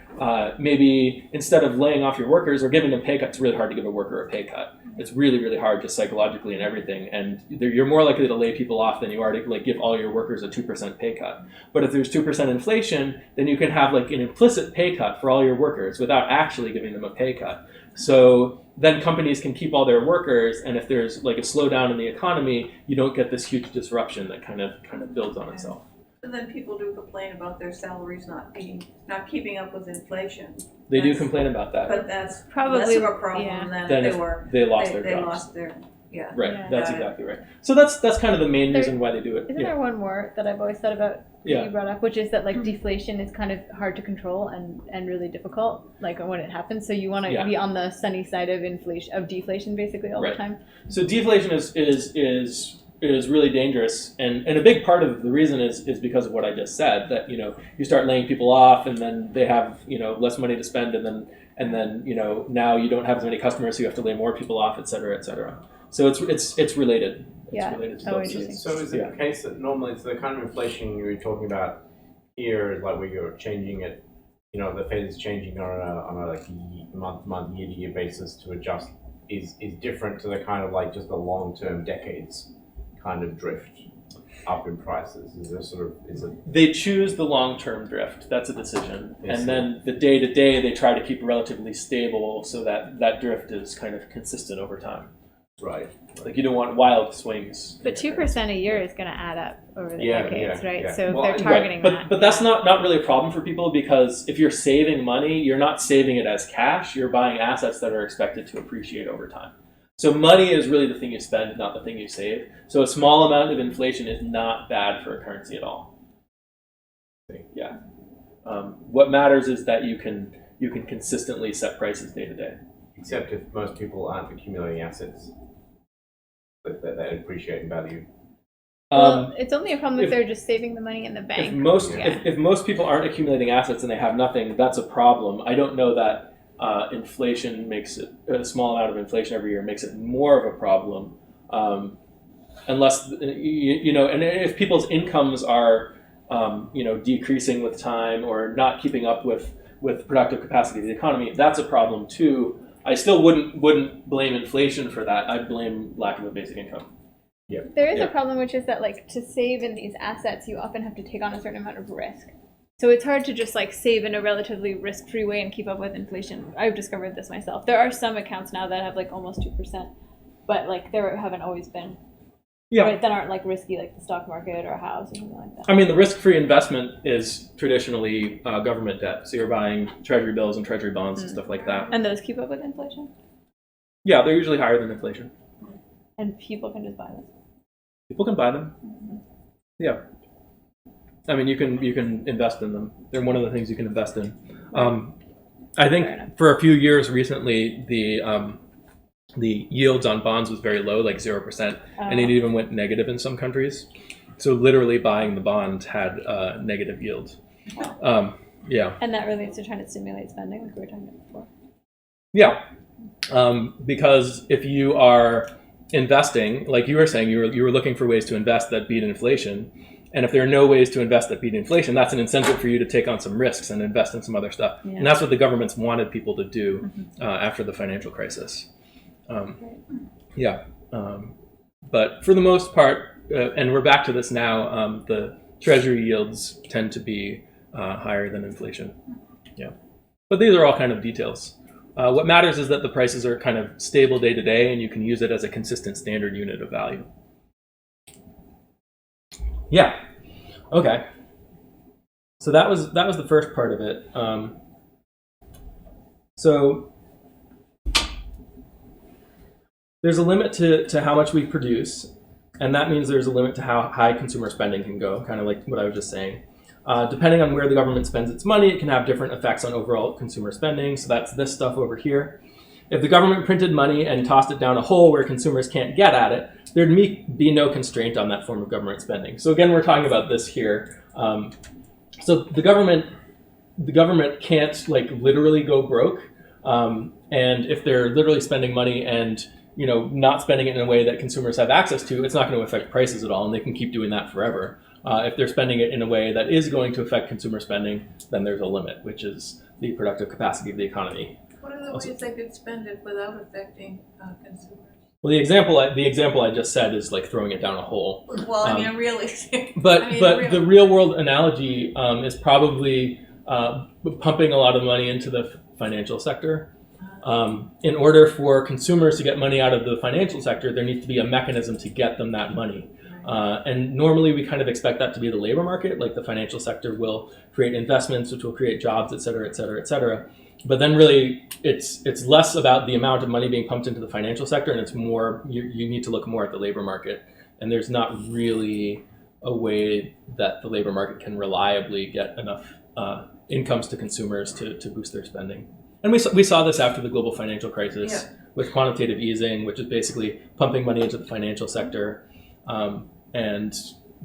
maybe instead of laying off your workers or giving them pay cuts, it's really hard to give a worker a pay cut. It's really, really hard just psychologically and everything. And you're more likely to lay people off than you are to give all your workers a 2% pay cut. But if there's 2% inflation, then you can have an implicit pay cut for all your workers without actually giving them a pay cut. So then companies can keep all their workers, and if there's a slowdown in the economy, you don't get this huge disruption that kind of builds on itself. And then people do complain about their salaries not keeping up with inflation. They do complain about that. But that's probably less of a problem than they lost their jobs. Right, that's exactly right. So that's kind of the main reason why they do it. Isn't there one more that I've always thought about that you brought up, which is that deflation is kind of hard to control and really difficult, when it happens. So you want to be on the sunny side of deflation basically all the time. So deflation is really dangerous, and a big part of the reason is because of what I just said, that you start laying people off, and then they have less money to spend, and then now you don't have as many customers, so you have to lay more people off, et cetera, et cetera. So it's related. It's related to both. So is it the case that normally it's the kind of inflation you were talking about here is where you're changing it, the Fed is changing on a month, year-to-year basis to adjust is different to the kind of just the long-term decades kind of drift? up in prices? Is there They choose the long-term drift. That's a decision. Yes. And then the day-to-day, they try to keep relatively stable so that that drift is kind of consistent over time. right? Like you don't want wild swings. But 2% a year is going to add up over the Yeah, decades, yeah, right? yeah. So if Well, they're targeting right. But that's not really a problem for people, because if you're saving money, you're not saving it as cash. You're buying assets that are expected to appreciate over time. So money is really the thing you spend, not the thing you save. So a small amount of inflation is not bad for a currency at all. Yeah. What matters is that you can consistently set prices day to day. Except if most people aren't accumulating assets that appreciate in value. Well, it's only a problem if they're just saving the money in the bank. If most people aren't accumulating assets and they have nothing, that's a problem. I don't know that inflation makes it, a small amount of inflation every year makes it more of a problem, unless and if people's incomes are decreasing with time or not keeping up with productive capacity of the economy, that's a problem too. I still wouldn't blame inflation for that. I'd blame lack of a basic income. Yeah. There is a problem, which is that to save in these assets, you often have to take on a certain amount of risk. So it's hard to just save in a relatively risk-free way and keep up with inflation. I've discovered this myself. There are some accounts now that have almost 2%, but there haven't always been. Yeah. Right, that aren't risky, like the stock market or a house or something like that. I mean, the risk-free investment is traditionally government debt. So you're buying treasury bills and treasury bonds and stuff like that. And those keep up with inflation? Yeah, they're usually higher than inflation. And people can just buy them? People can buy them. Mm-hmm. Yeah. I mean, you can invest in them. They're one of the things you can invest in. I think for a few years recently, the yields on bonds was very low, 0%, and it even went negative in some countries. So literally buying the bond had negative yields. Yeah. And that relates to trying to stimulate spending, like we were talking about before. Yeah. Because if you are investing, like you were saying, you were looking for ways to invest that beat inflation. And if there are no ways to invest that beat inflation, that's an incentive for you to take on some risks and invest in some other stuff. Yeah. And that's what the governments wanted people to do after the financial crisis. But for the most part, and we're back to this now, the treasury yields tend to be higher than inflation. Yeah. But these are all kind of details. What matters is that the prices are kind of stable day to day and you can use it as a consistent standard unit of value. Yeah. Okay. So that was the first part of it. So there's a limit to how much we produce, and that means there's a limit to how high consumer spending can go, kind of like what I was just saying. Depending on where the government spends its money, it can have different effects on overall consumer spending. So that's this stuff over here. If the government printed money and tossed it down a hole where consumers can't get at it, there'd be no constraint on that form of government spending. So again, we're talking about this here. So the government can't literally go broke. And if they're literally spending money and not spending it in a way that consumers have access to, it's not going to affect prices at all, and they can keep doing that forever. If they're spending it in a way that is going to affect consumer spending, then there's a limit, which is the productive capacity of the economy. What are the ways they could spend it without affecting consumers? Well, the example I just said is throwing it down a hole. Well, I mean, really. But the real world analogy is probably pumping a lot of money into the financial sector. In order for consumers to get money out of the financial sector, there needs to be a mechanism to get them that money. And normally we kind of expect that to be the labor market, like the financial sector will create investments, which will create jobs, et cetera, et cetera, et cetera. But then really it's less about the amount of money being pumped into the financial sector, and it's more, you need to look more at the labor market. And there's not really a way that the labor market can reliably get enough incomes to consumers to boost their spending. And we saw this after the global financial crisis with quantitative easing, which is basically pumping money into the financial sector. And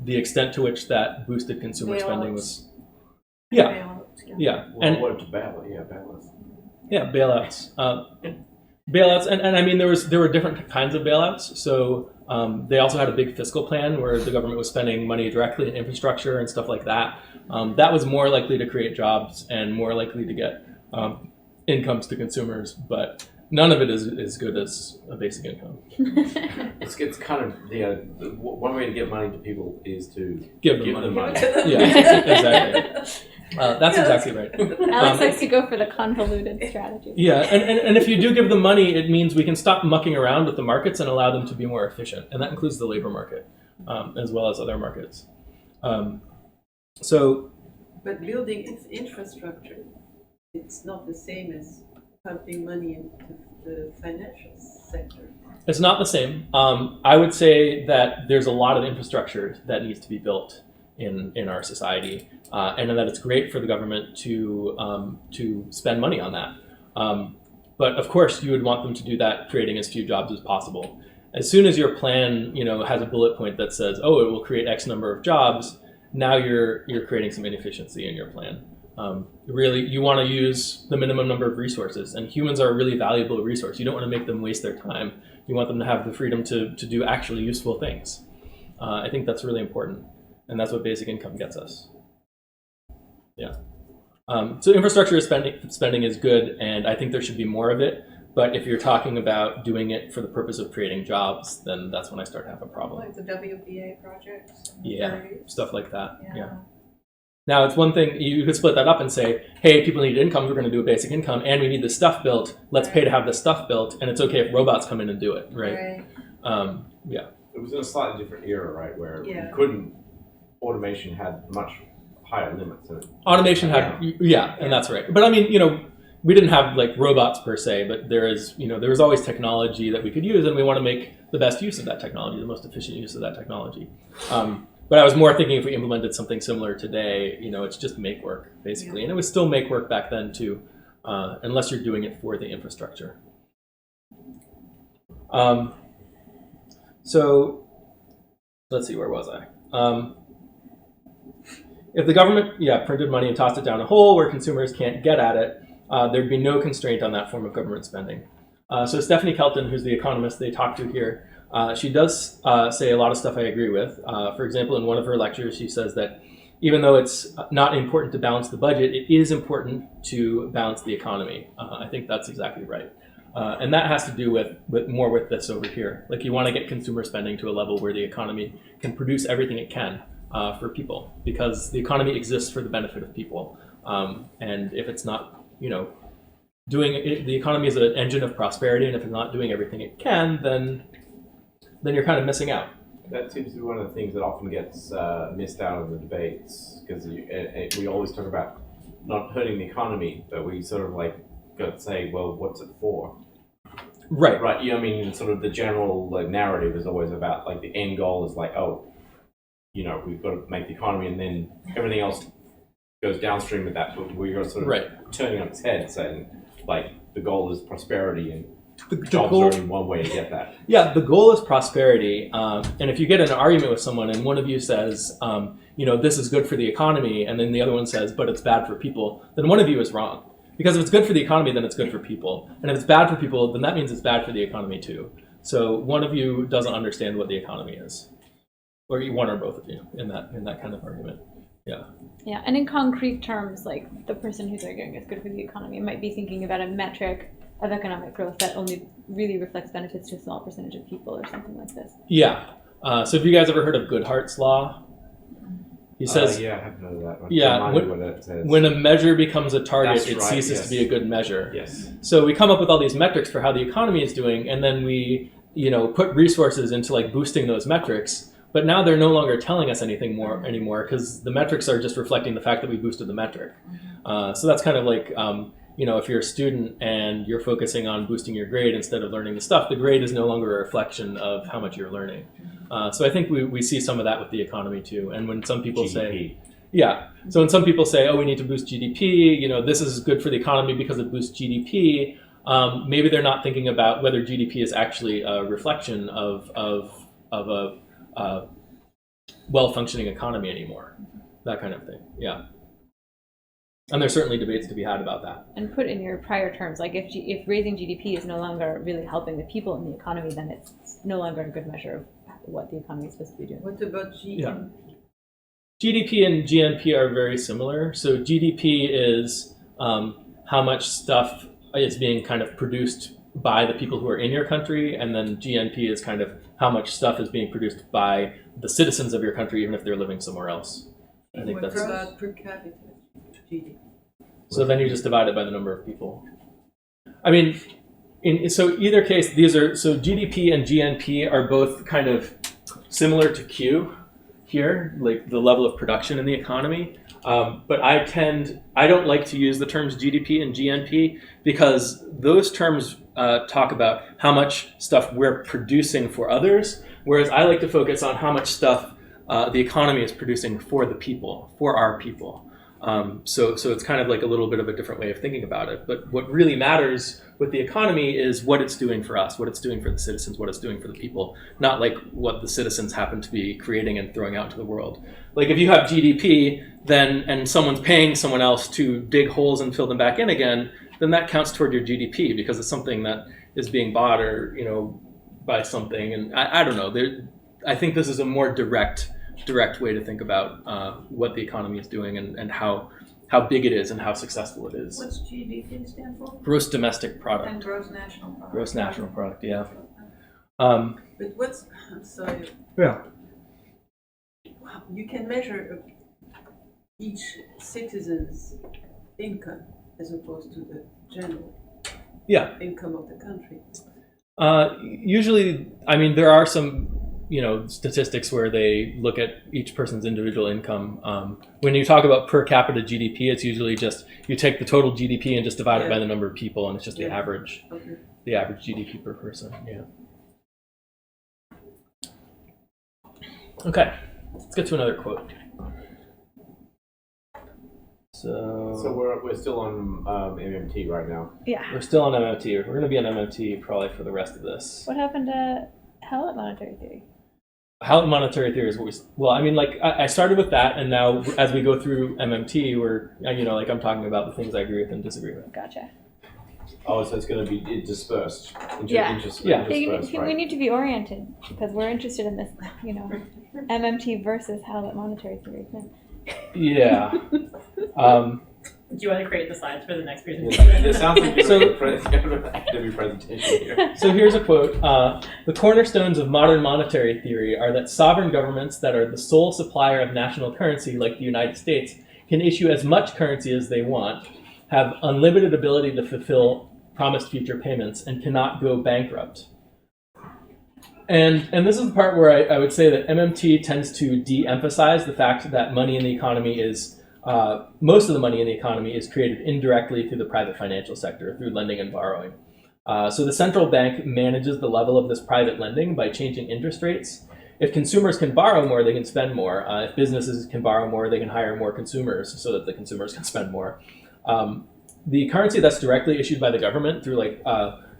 the extent to which that boosted consumer spending was, bailouts. Bailouts, and I mean there were different kinds of bailouts. So they also had a big fiscal plan where the government was spending money directly in infrastructure and stuff like that. That was more likely to create jobs and more likely to get incomes to consumers. But None of it is as good as a basic income. It's kind of one way to get money to people is to give them money. Yeah, exactly. That's exactly right. Alex likes to go for the convoluted strategy. Yeah, and if you do give them money, it means we can stop mucking around with the markets and allow them to be more efficient, and that includes the labor market as well as other markets. But building infrastructure, it's not the same as pumping money into the financial sector. It's not the same. I would say that there's a lot of infrastructure that needs to be built in our society, and that it's great for the government to spend money on that. But of course, you would want them to do that, creating as few jobs as possible. As soon as your plan, has a bullet point that says, "Oh, it will create X number of jobs," now you're creating some inefficiency in your plan. Really, you want to use the minimum number of resources, and humans are a really valuable resource. You don't want to make them waste their time. You want them to have the freedom to do actually useful things. I think that's really important, and that's what basic income gets us. Yeah. So infrastructure spending is good, and I think there should be more of it. But if you're talking about doing it for the purpose of creating jobs, then that's when I start to have a problem. Like the WPA projects? Yeah, stuff like that. Yeah. Now, it's one thing, you could split that up and say, hey, people need income, we're going to do a basic income, and we need this stuff built. Let's pay to have this stuff built, and it's okay if robots come in and do it, right? Yeah. It was in a slightly different era, right, where automation had much higher limits. Automation had, and that's right. But I mean, we didn't have like robots per se, but there was always technology that we could use, and we want to make the best use of that technology, the most efficient use of that technology. But I was more thinking if we implemented something similar today, it's just make work basically, and it would still make work back then too, unless you're doing it for the infrastructure. So let's see, where was I? If the government, printed money and tossed it down a hole where consumers can't get at it, there'd be no constraint on that form of government spending. So Stephanie Kelton, who's the economist they talked to here, she does say a lot of stuff I agree with. For example, in one of her lectures, she says that even though it's not important to balance the budget, it is important to balance the economy. I think that's exactly right. And that has to do with more with this over here. Like, you want to get consumer spending to a level where the economy can produce everything it can for people, because the economy exists for the benefit of people. And if it's not, doing it, the economy is an engine of prosperity, and if it's not doing everything it can, then you're kind of missing out. That seems to be one of the things that often gets missed out of the debates, because we always talk about not hurting the economy, but we sort of like got to say, well, what's it for? Right. Right. Sort of the general narrative is always about like the end goal is like, we've got to make the economy, and then everything else goes downstream with that. But we're sort of turning on its head, saying like the goal is prosperity, and the jobs are only one way to get that. Yeah, the goal is prosperity. And if you get in an argument with someone and one of you says, this is good for the economy, and then the other one says, but it's bad for people, then one of you is wrong. Because if it's good for the economy, then it's good for people. And if it's bad for people, then that means it's bad for the economy too. So one of you doesn't understand what the economy is. Or one or both of you in that kind of argument. Yeah. Yeah, and in concrete terms, like the person who's arguing it's good for the economy might be thinking about a metric of economic growth that only really reflects benefits to a small percentage of people or something like this. Yeah. So have you guys ever heard of Goodhart's law? He says, I have heard of that. Yeah, when a measure becomes a target, it ceases to be a good measure. Yes. So we come up with all these metrics for how the economy is doing, and then we, put resources into like boosting those metrics. But now they're no longer telling us anything anymore, because the metrics are just reflecting the fact that we boosted the metric. So that's kind of like, if you're a student and you're focusing on boosting your grade instead of learning the stuff, the grade is no longer a reflection of how much you're learning. So I think we see some of that with the economy too. And when some people say, so when some people say, we need to boost GDP, this is good for the economy because it boosts GDP, maybe they're not thinking about whether GDP is actually a reflection of a well-functioning economy anymore, that kind of thing. Yeah, and there's certainly debates to be had about that. And put in your prior terms, like if raising GDP is no longer really helping the people in the economy, then it's no longer a good measure of what the economy is supposed to be doing. What about GNP? Yeah. GDP and GNP are very similar. So GDP is how much stuff is being kind of produced by the people who are in your country, and then GNP is kind of how much stuff is being produced by the citizens of your country, even if they're living somewhere else. I think What that's about per capita GDP? so. Then you just divide it by the number of people. I mean, so either case, these are so GDP and GNP are both kind of similar to Q here, like the level of production in the economy. But I don't like to use the terms GDP and GNP because those terms talk about how much stuff we're producing for others, whereas I like to focus on how much stuff the economy is producing for the people, for our people. So it's kind of like a little bit of a different way of thinking about it. But what really matters with the economy is what it's doing for us, what it's doing for the citizens, what it's doing for the people, not like what the citizens happen to be creating and throwing out into the world. Like if you have GDP and someone's paying someone else to dig holes and fill them back in again, then that counts toward your GDP because it's something that is being bought or, by something. And I don't know. I think this is a more direct way to think about what the economy is doing and how big it is and how successful it is. What's GDP stand for? Gross domestic product. And gross national product. Gross national product, yeah. But I'm sorry. Yeah. You can measure each citizen's income as opposed to the general income of the country. Usually, I mean, there are some statistics where they look at each person's individual income. When you talk about per capita GDP, it's usually just you take the total GDP and just divide it by the number of people, and it's just the average GDP per person. Yeah. Okay, let's get to another quote. So we're still on MMT right now. Yeah. We're still on MMT. We're going to be on MMT probably for the rest of this. What happened to Howlett monetary theory? Howlett monetary theory is what I started with that, and now as we go through MMT, we're, I'm talking about the things I agree with and disagree with. Gotcha. Oh, so it's going to be dispersed. Dispersed, right? We need to be oriented because we're interested in this, MMT versus Howlett monetary theory thing. Yeah. Do you want to create the slides for the next presentation? It sounds like you're academic presentation here. So here's a quote. The cornerstones of modern monetary theory are that sovereign governments that are the sole supplier of national currency, like the United States, can issue as much currency as they want, have unlimited ability to fulfill promised future payments, and cannot go bankrupt. And this is the part where I would say that MMT tends to de-emphasize the fact that money in the economy is most of the money in the economy is created indirectly through the private financial sector, through lending and borrowing. So the central bank manages the level of this private lending by changing interest rates. If consumers can borrow more, they can spend more. If businesses can borrow more, they can hire more consumers so that the consumers can spend more. The currency that's directly issued by the government through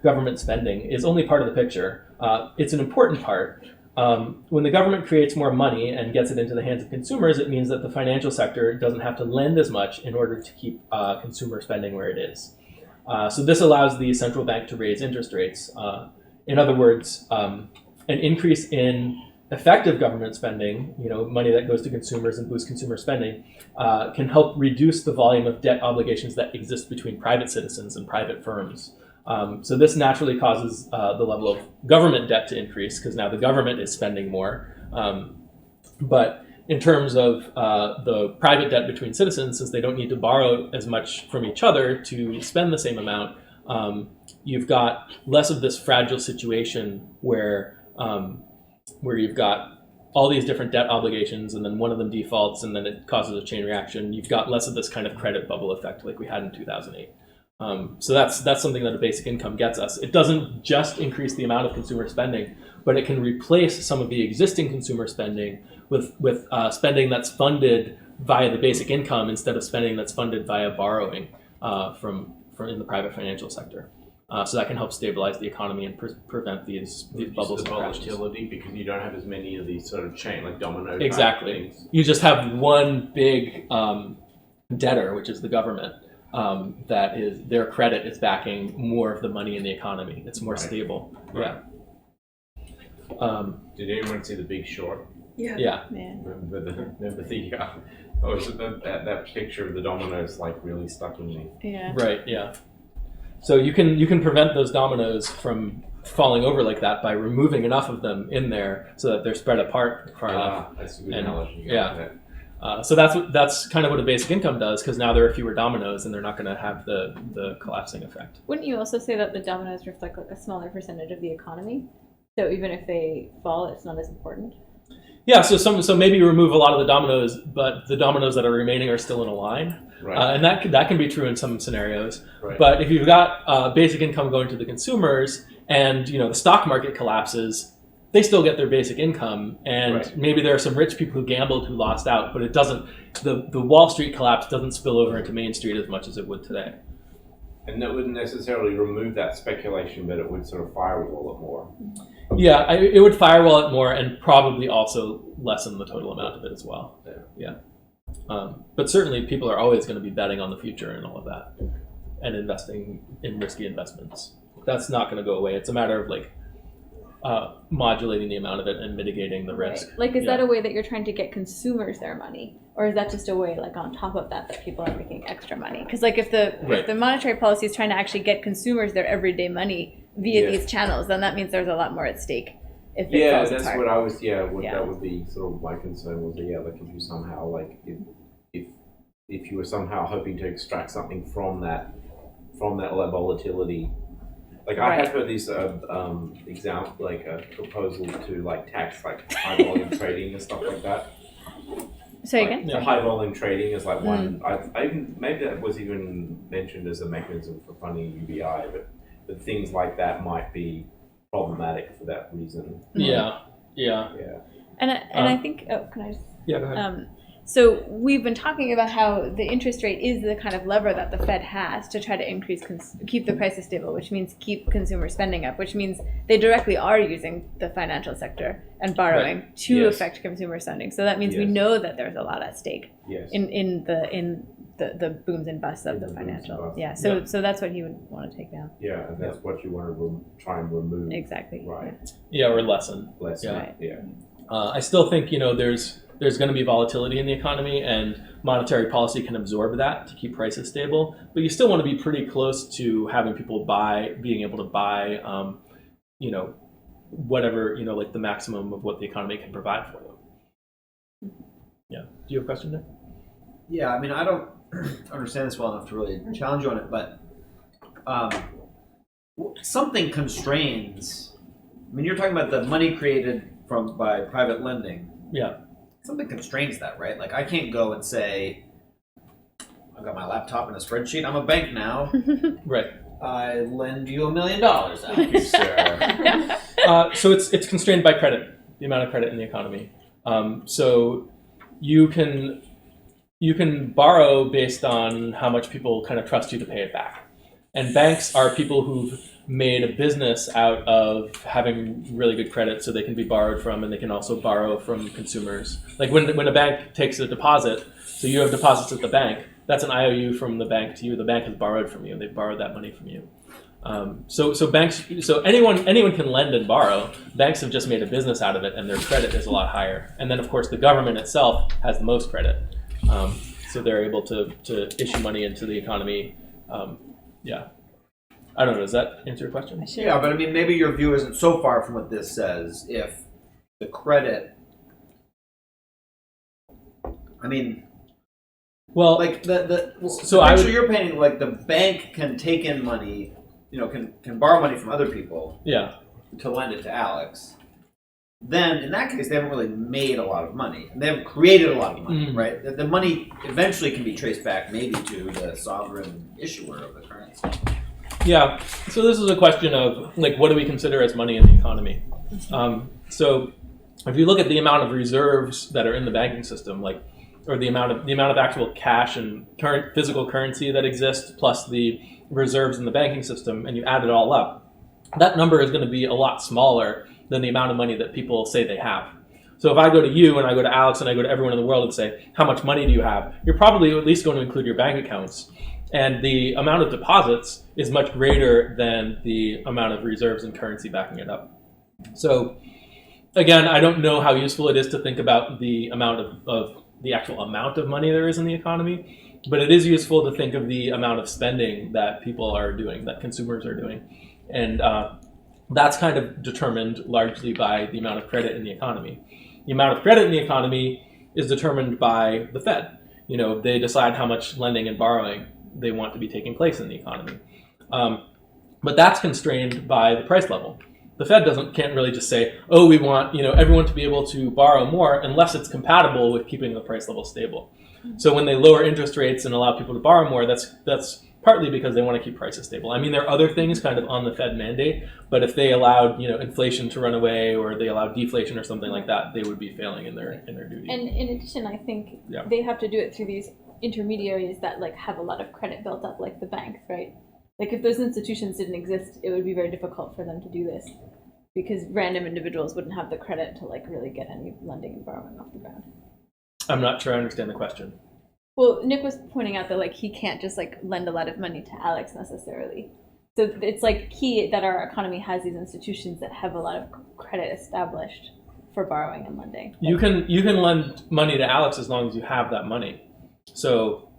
government spending is only part of the picture. It's an important part. When the government creates more money and gets it into the hands of consumers, it means that the financial sector doesn't have to lend as much in order to keep consumer spending where it is. So this allows the central bank to raise interest rates. In other words, an increase in effective government spending, money that goes to consumers and boosts consumer spending, can help reduce the volume of debt obligations that exist between private citizens and private firms. So this naturally causes the level of government debt to increase because now the government is spending more. But in terms of the private debt between citizens, since they don't need to borrow as much from each other to spend the same amount, you've got less of this fragile situation where you've got all these different debt obligations and then one of them defaults and then it causes a chain reaction. You've got less of this kind of credit bubble effect like we had in 2008. So that's something that a basic income gets us. It doesn't just increase the amount of consumer spending, but it can replace some of the existing consumer spending with spending that's funded via the basic income instead of spending that's funded via borrowing from in the private financial sector. So that can help stabilize the economy and prevent these bubbles and crashes. Volatility because you don't have as many of these sort of chain like domino. Exactly. You just have one big debtor, which is the government. That is their credit is backing more of the money in the economy. It's more stable. Right. Yeah. Did anyone see The Big Short? Yeah. Remember that picture of the dominoes really stuck in me. Yeah. Right. Yeah. So you can prevent those dominoes from falling over like that by removing enough of them in there so that they're spread apart far enough. That's a good analogy. So that's kind of what a basic income does, because now there are fewer dominoes and they're not going to have the collapsing effect. Wouldn't you also say that the dominoes reflect like a smaller percentage of the economy? So even if they fall, it's not as important? Yeah, so maybe you remove a lot of the dominoes, but the dominoes that are remaining are still in a line. Right. And that can be true in some scenarios. Right. But if you've got basic income going to the consumers and the stock market collapses, they still get their basic income, and maybe there are some rich people who gambled who lost out, but it doesn't. The Wall Street collapse doesn't spill over into Main Street as much as it would today. And that wouldn't necessarily remove that speculation, but it would sort of firewall it more. Yeah, it would firewall it more, and probably also lessen the total amount of it as well. Yeah. But certainly, people are always going to be betting on the future and all of that, and investing in risky investments. That's not going to go away. It's a matter of modulating the amount of it and mitigating the risk. Like, is that a way that you're trying to get consumers their money, or is that just a way, like, on top of that people are making extra money? Because, like, if the monetary policy is trying to actually get consumers their everyday money via these channels, then that means there's a lot more at stake. If it falls that's apart. what I was. That would be sort of my concern was like if you somehow like if you were somehow hoping to extract something from that volatility. Like I have heard these example, like a proposal to like tax like high volume trading and stuff like that. Say like, again. High volume trading is like one. I even maybe that was even mentioned as a mechanism for funding UBI, but things like that might be problematic for that reason. Yeah. And I think. Oh, can I just? Yeah. Go ahead. So we've been talking about how the interest rate is the kind of lever that the Fed has to try to keep the prices stable, which means keep consumer spending up, which means they directly are using the financial sector and borrowing to affect consumer spending. So that means we know that there's a lot at stake in the booms and busts of the financial. So that's what he would want to take down. Yeah, and that's what you want to try and remove. Exactly. Right. Yeah, or lessen. I still think there's going to be volatility in the economy, and monetary policy can absorb that to keep prices stable. But you still want to be pretty close to having people being able to buy, whatever, like the maximum of what the economy can provide for them. Yeah. Do you have a question there? Yeah, I mean, I don't understand this well enough to really challenge you on it, but something constrains. I mean, you're talking about the money created by private lending. Yeah. Something constrains that, right? Like, I can't go and say, I've got my laptop and a spreadsheet. I'm a bank now. Right. I lend you $1 million out, sir. So it's constrained by credit, the amount of credit in the economy. So you can borrow based on how much people kind of trust you to pay it back. And banks are people who've made a business out of having really good credit, so they can be borrowed from, and they can also borrow from consumers. Like when a bank takes a deposit, so you have deposits at the bank, that's an IOU from the bank to you. The bank has borrowed from you. They've borrowed that money from you. So anyone can lend and borrow. Banks have just made a business out of it, and their credit is a lot higher. And then of course the government itself has the most credit, so they're able to issue money into the economy. I don't know. Does that answer your question? Yeah, but I mean, maybe your view isn't so far from what this says. If the credit, I mean, well, like the so you're painting like the bank can take in money, can borrow money from other people, to lend it to Alex. Then in that case, they haven't really made a lot of money, and they haven't created a lot of money, right? The money eventually can be traced back, maybe to the sovereign issuer of the currency. Yeah, so this is a question of like, what do we consider as money in the economy? So if you look at the amount of reserves that are in the banking system, or the amount of actual cash and current physical currency that exists, plus the reserves in the banking system, and you add it all up, that number is going to be a lot smaller than the amount of money that people say they have. So if I go to you and I go to Alex and I go to everyone in the world and say, how much money do you have? You're probably at least going to include your bank accounts. And the amount of deposits is much greater than the amount of reserves and currency backing it up. So again, I don't know how useful it is to think about the amount of the actual amount of money there is in the economy. But it is useful to think of the amount of spending that people are doing, that consumers are doing. And that's kind of determined largely by the amount of credit in the economy. The amount of credit in the economy is determined by the Fed. They decide how much lending and borrowing they want to be taking place in the economy. But that's constrained by the price level. The Fed can't really just say, oh, we want everyone to be able to borrow more unless it's compatible with keeping the price level stable. So when they lower interest rates and allow people to borrow more, that's partly because they want to keep prices stable. I mean, there are other things kind of on the Fed mandate, but if they allowed inflation to run away or they allowed deflation or something like that, they would be failing in their duty. And in addition, I think they have to do it through these intermediaries that have a lot of credit built up, like the banks, right? Like if those institutions didn't exist, it would be very difficult for them to do this because random individuals wouldn't have the credit to really get any lending and borrowing off the ground. I'm not sure I understand the question. Well, Nick was pointing out that he can't just lend a lot of money to Alex necessarily. So it's key that our economy has these institutions that have a lot of credit established for borrowing and lending. You can lend money to Alex as long as you have that money. So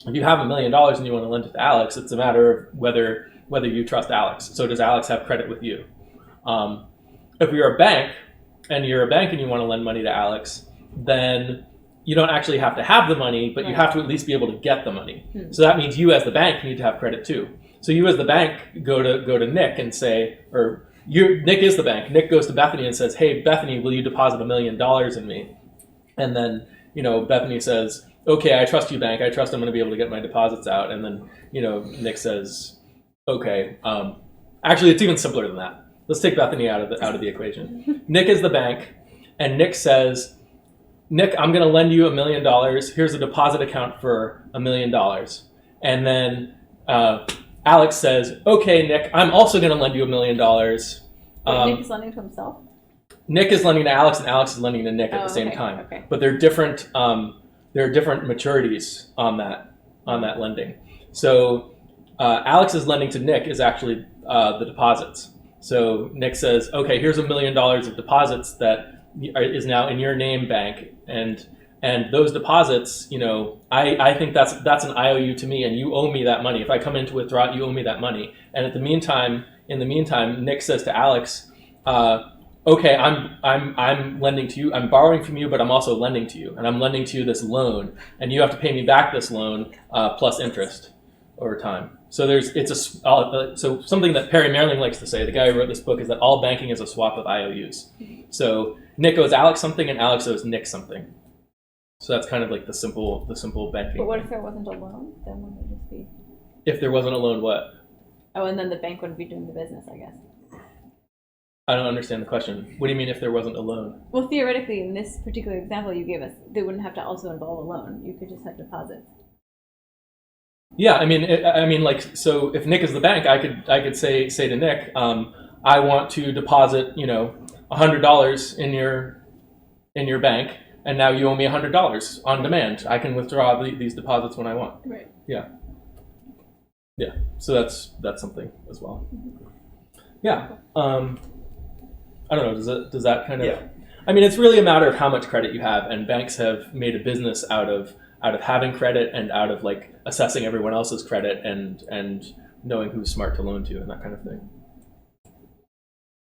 if you have $1 million and you want to lend it to Alex, it's a matter of whether you trust Alex. So does Alex have credit with you? If you're a bank and you want to lend money to Alex, then you don't actually have to have the money, but you have to at least be able to get the money. So that means you as the bank need to have credit too. So you as the bank go to Nick and say, Nick is the bank. Nick goes to Bethany and says, hey, Bethany, will you deposit $1 million in me? And then, Bethany says, okay, I trust you, bank. I trust I'm going to be able to get my deposits out. And then, Nick says, okay. Actually, it's even simpler than that. Let's take Bethany out of the equation. Nick is the bank, and Nick says, Nick, I'm going to lend you $1 million. Here's a deposit account for $1 million. And then Alex says, okay, Nick, I'm also going to lend you $1 million. Nick is lending to himself? Nick is lending to Alex, and Alex is lending to Nick at the same time. Okay. But there are different maturities on that lending. So Alex's lending to Nick is actually the deposits. So Nick says, okay, here's $1 million of deposits that is now in your name, bank, and those deposits, I think that's an IOU to me, and you owe me that money. If I come in to withdraw it, you owe me that money. And in the meantime, Nick says to Alex, okay, I'm lending to you. I'm borrowing from you, but I'm also lending to you, and I'm lending to you this loan, and you have to pay me back this loan plus interest over time. So so something that Perry Marilling likes to say, the guy who wrote this book, is that all banking is a swap of IOUs. So Nick owes Alex something, and Alex owes Nick something. So that's kind of the simple banking. But what if there wasn't a loan? Then would it just be? If there wasn't a loan, what? Oh, and then the bank wouldn't be doing the business, I guess. I don't understand the question. What do you mean if there wasn't a loan? Well, theoretically, in this particular example you gave us, they wouldn't have to also involve a loan. You could just have deposits. Yeah, I mean, so if Nick is the bank, I could say to Nick, I want to deposit, $100 in your bank, and now you owe me $100 on demand. I can withdraw these deposits when I want. Right. Yeah. So that's something as well. Yeah. I don't know. Does that kind of? Yeah. I mean, it's really a matter of how much credit you have, and banks have made a business out of having credit and out of assessing everyone else's credit and knowing who's smart to loan to and that kind of thing.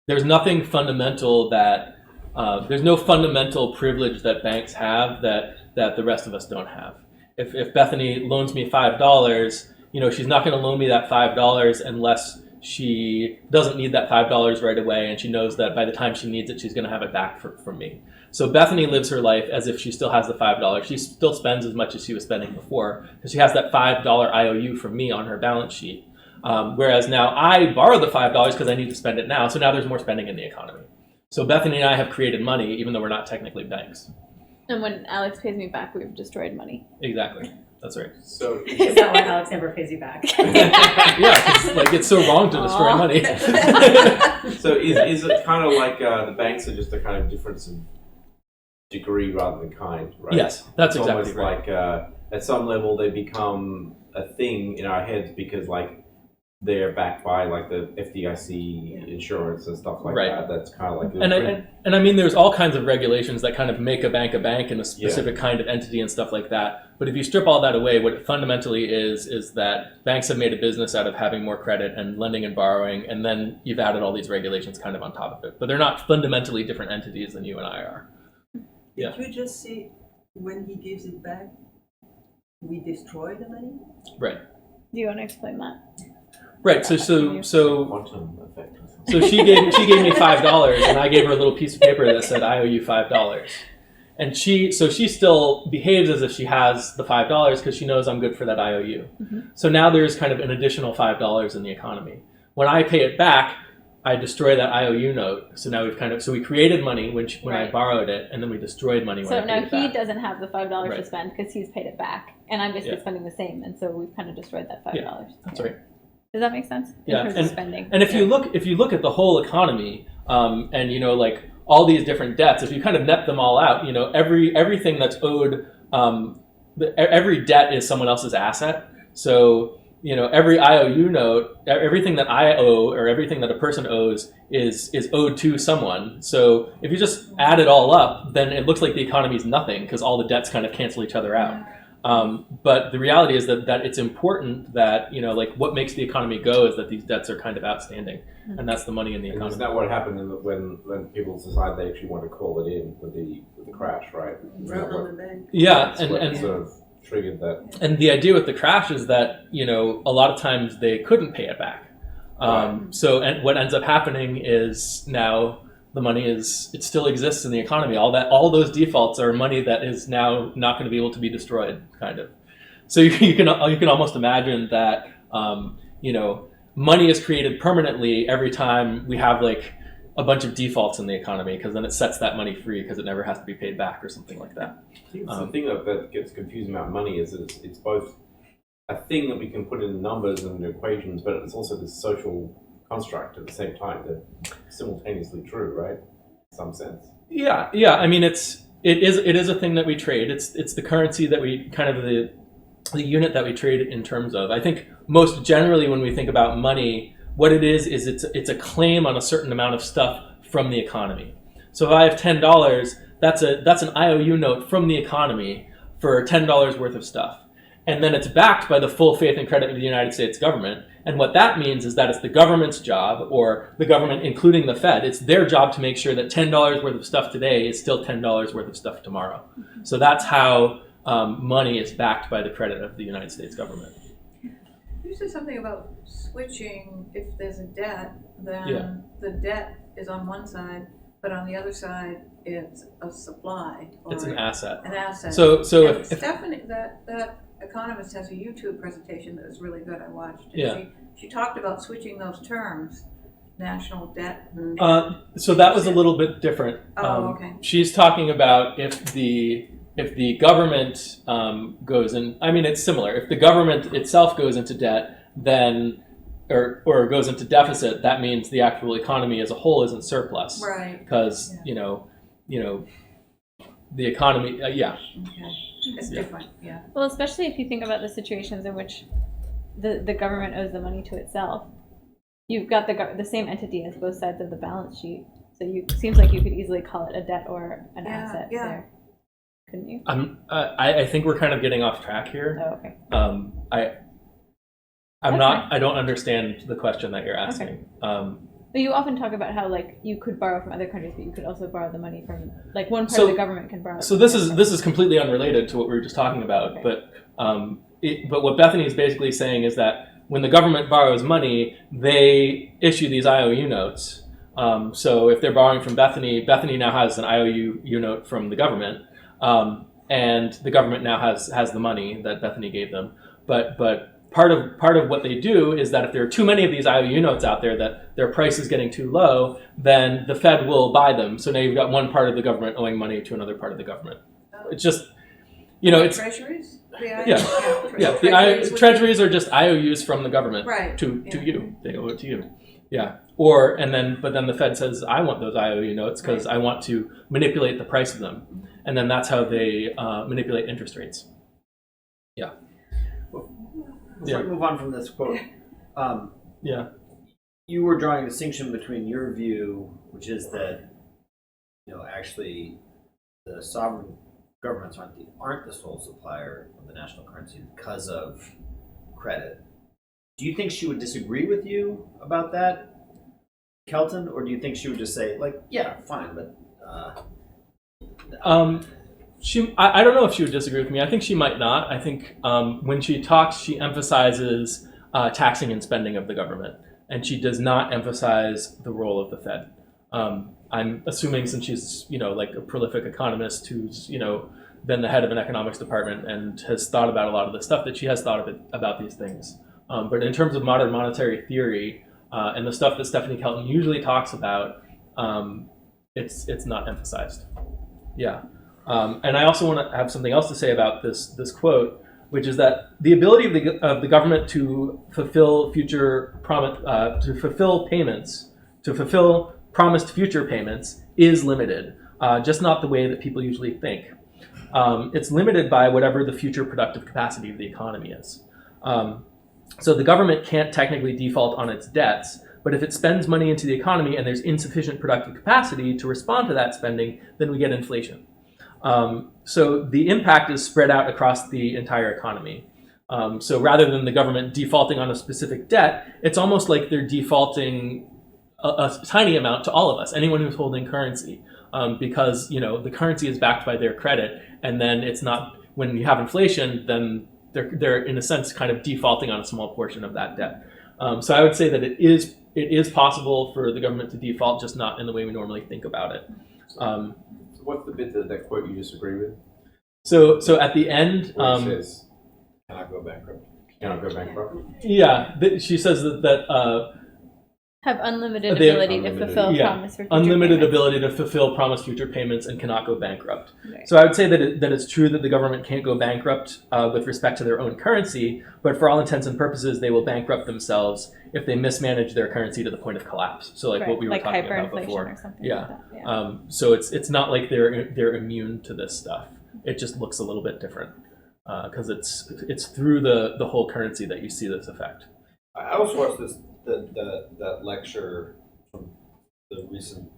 There's nothing fundamental there's no fundamental privilege that banks have that the rest of us don't have. If Bethany loans me $5, she's not going to loan me that $5 unless she doesn't need that $5 right away, and she knows that by the time she needs it, she's going to have it back from me. So Bethany lives her life as if she still has the $5. She still spends as much as she was spending before because she has that $5 IOU from me on her balance sheet. Whereas now I borrow the $5 because I need to spend it now. So now there's more spending in the economy. So Bethany and I have created money, even though we're not technically banks. And when Alex pays me back, we've destroyed money. Exactly. That's right. So Is that why Alex never pays you back? Yeah, it's so wrong to destroy money. So is it kind of like the banks are just a kind of difference in degree rather than kind, right? Yes, that's it's exactly almost right. Like at some level they become a thing in our heads because they're backed by the FDIC insurance and stuff like that. That's kind of and I mean, there's all kinds of regulations that kind of make a bank and a specific kind of entity and stuff like that. But if you strip all that away, what it fundamentally is that banks have made a business out of having more credit and lending and borrowing, and then you've added all these regulations kind of on top of it. But they're not fundamentally different entities than you and I are. Yeah. Did you just say when he gives it back, we destroy the money? Right. Do you want to explain that? Right. So Quantum effect. So she gave me $5, and I gave her a little piece of paper that said, "I owe you $5." And she still behaves as if she has the $5 because she knows I'm good for that IOU. Mm-hmm. So now there's kind of an additional $5 in the economy. When I pay it back, I destroy that IOU note. So now we created money when I borrowed it, and then we destroyed money when I paid it back. So now he doesn't have the $5 Right. to spend because he's paid it back, and I'm basically spending the same, and so we've kind of destroyed that $5. Yeah, that's right. Does that make sense? Yeah, In terms of spending. And if you look at the whole economy, and like all these different debts, if you kind of net them all out, everything that's owed, every debt is someone else's asset. So every IOU note, everything that I owe or everything that a person owes is owed to someone. So if you just add it all up, then it looks like the economy is nothing because all the debts kind of cancel each other out. But the reality is that it's important that, like what makes the economy go is that these debts are kind of outstanding, and that's the money in the economy. Isn't that what happened when people decide they actually want to call it in with the crash, right? Right on the bank. Yeah, and sort of triggered that. And the idea with the crash is that, a lot of times they couldn't pay it back. So what ends up happening is now the money it still exists in the economy. All those defaults are money that is now not going to be able to be destroyed, kind of. So you can almost imagine that money is created permanently every time we have like a bunch of defaults in the economy, because then it sets that money free because it never has to be paid back or something like that. I think the thing that gets confusing about money is that it's both a thing that we can put in numbers and equations, but it's also this social construct at the same time. They're simultaneously true, right? In some sense. Yeah. I mean, it is a thing that we trade. It's the currency that we kind of the unit that we trade in terms of. I think most generally when we think about money, what it is it's a claim on a certain amount of stuff from the economy. So if I have $10, that's an IOU note from the economy for $10 worth of stuff. And then it's backed by the full faith and credit of the United States government. And what that means is that it's the government's job, or the government, including the Fed, it's their job to make sure that $10 worth of stuff today is still $10 worth of stuff tomorrow. So that's how money is backed by the credit of the United States government. You said something about switching. If there's a debt, then the debt is on one side, but on the other side, it's a supply. Or it's an asset. An asset. So if Stephanie, that economist has a YouTube presentation that was really good. I watched. And she talked about switching those terms, national debt. So that was a little bit different. Okay. She's talking about if the government goes in. I mean, it's similar. If the government itself goes into debt, then or goes into deficit, that means the actual economy as a whole is in surplus. Right. Because the economy. Okay. It's different. Yeah. Well, especially if you think about the situations in which the government owes the money to itself. You've got the same entity as both sides of the balance sheet. So it seems like you could easily call it a debt or an asset there. Couldn't you? I think we're kind of getting off track here. Oh, okay. I don't understand the question that you're asking. Okay. But you often talk about how like you could borrow from other countries, but you could also borrow the money from like one part of the government can borrow. So this is completely unrelated to what we were just talking about. Okay. But what Bethany is basically saying is that when the government borrows money, they issue these IOU notes. So if they're borrowing from Bethany now has an IOU note from the government. And the government now has the money that Bethany gave them. But part of what they do is that if there are too many of these IOU notes out there that their price is getting too low, then the Fed will buy them. So now you've got one part of the government owing money to another part of the government. It's just, it's treasuries. Treasuries are just IOUs from the government to you. They owe it to you. Yeah. But then the Fed says, I want those IOU notes because I want to manipulate the price of them. And then that's how they manipulate interest rates. Yeah. Before we move on from this quote, you were drawing a distinction between your view, which is that, actually the sovereign governments aren't the sole supplier of the national currency because of credit. Do you think she would disagree with you about that, Kelton, or do you think she would just say, like, yeah, fine, but I don't know if she would disagree with me. I think she might not. I think when she talks, she emphasizes taxing and spending of the government, and she does not emphasize the role of the Fed. I'm assuming, since she's like a prolific economist who's been the head of an economics department and has thought about a lot of this stuff, that she has thought about these things. But in terms of modern monetary theory and the stuff that Stephanie Kelton usually talks about, it's not emphasized. Yeah. And I also want to have something else to say about this quote, which is that the ability of the government to fulfill promised future payments is limited, just not the way that people usually think. It's limited by whatever the future productive capacity of the economy is. So the government can't technically default on its debts, but if it spends money into the economy and there's insufficient productive capacity to respond to that spending, then we get inflation. So the impact is spread out across the entire economy. So rather than the government defaulting on a specific debt, it's almost like they're defaulting a tiny amount to all of us, anyone who's holding currency, because the currency is backed by their credit, and then it's not, when you have inflation, then they're in a sense kind of defaulting on a small portion of that debt. So I would say that it is possible for the government to default, just not in the way we normally think about it. So what's the bit that quote you disagree with? So at the end, it says, "Cannot go bankrupt." Cannot go bankrupt. Yeah, she says that have unlimited ability to fulfill promise for future unlimited payments. ability to fulfill promised future payments and cannot go bankrupt. Right. So I would say that it's true that the government can't go bankrupt with respect to their own currency, but for all intents and purposes, they will bankrupt themselves if they mismanage their currency to the point of collapse. So like what we were talking about before. Or something Yeah. like that. Yeah. So it's not like they're immune to this stuff. It just looks a little bit different because it's through the whole currency that you see this effect. I also watched that lecture from the recent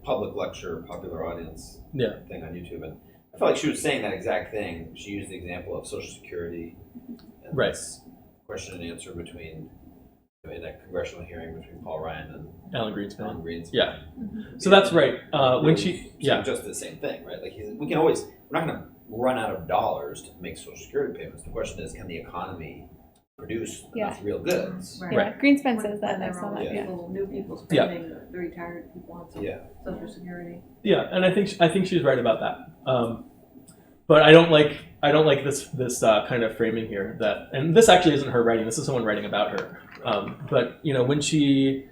public lecture, popular audience thing on YouTube, and I felt like she was saying that exact thing. She used the example of Social Security and this question and answer between in a congressional hearing between Paul Ryan and Alan Greenspan. Yeah. So that's right. When just the same thing, right? Like we're not going to run out of dollars to make Social Security payments. The question is, can the economy produce enough real goods? Right. Yeah. Greenspan says that. There are new people spending the retired people on Social Security. Yeah, and I think she's right about that. But I don't like this kind of framing here and this actually isn't her writing. This is someone writing about her. But when she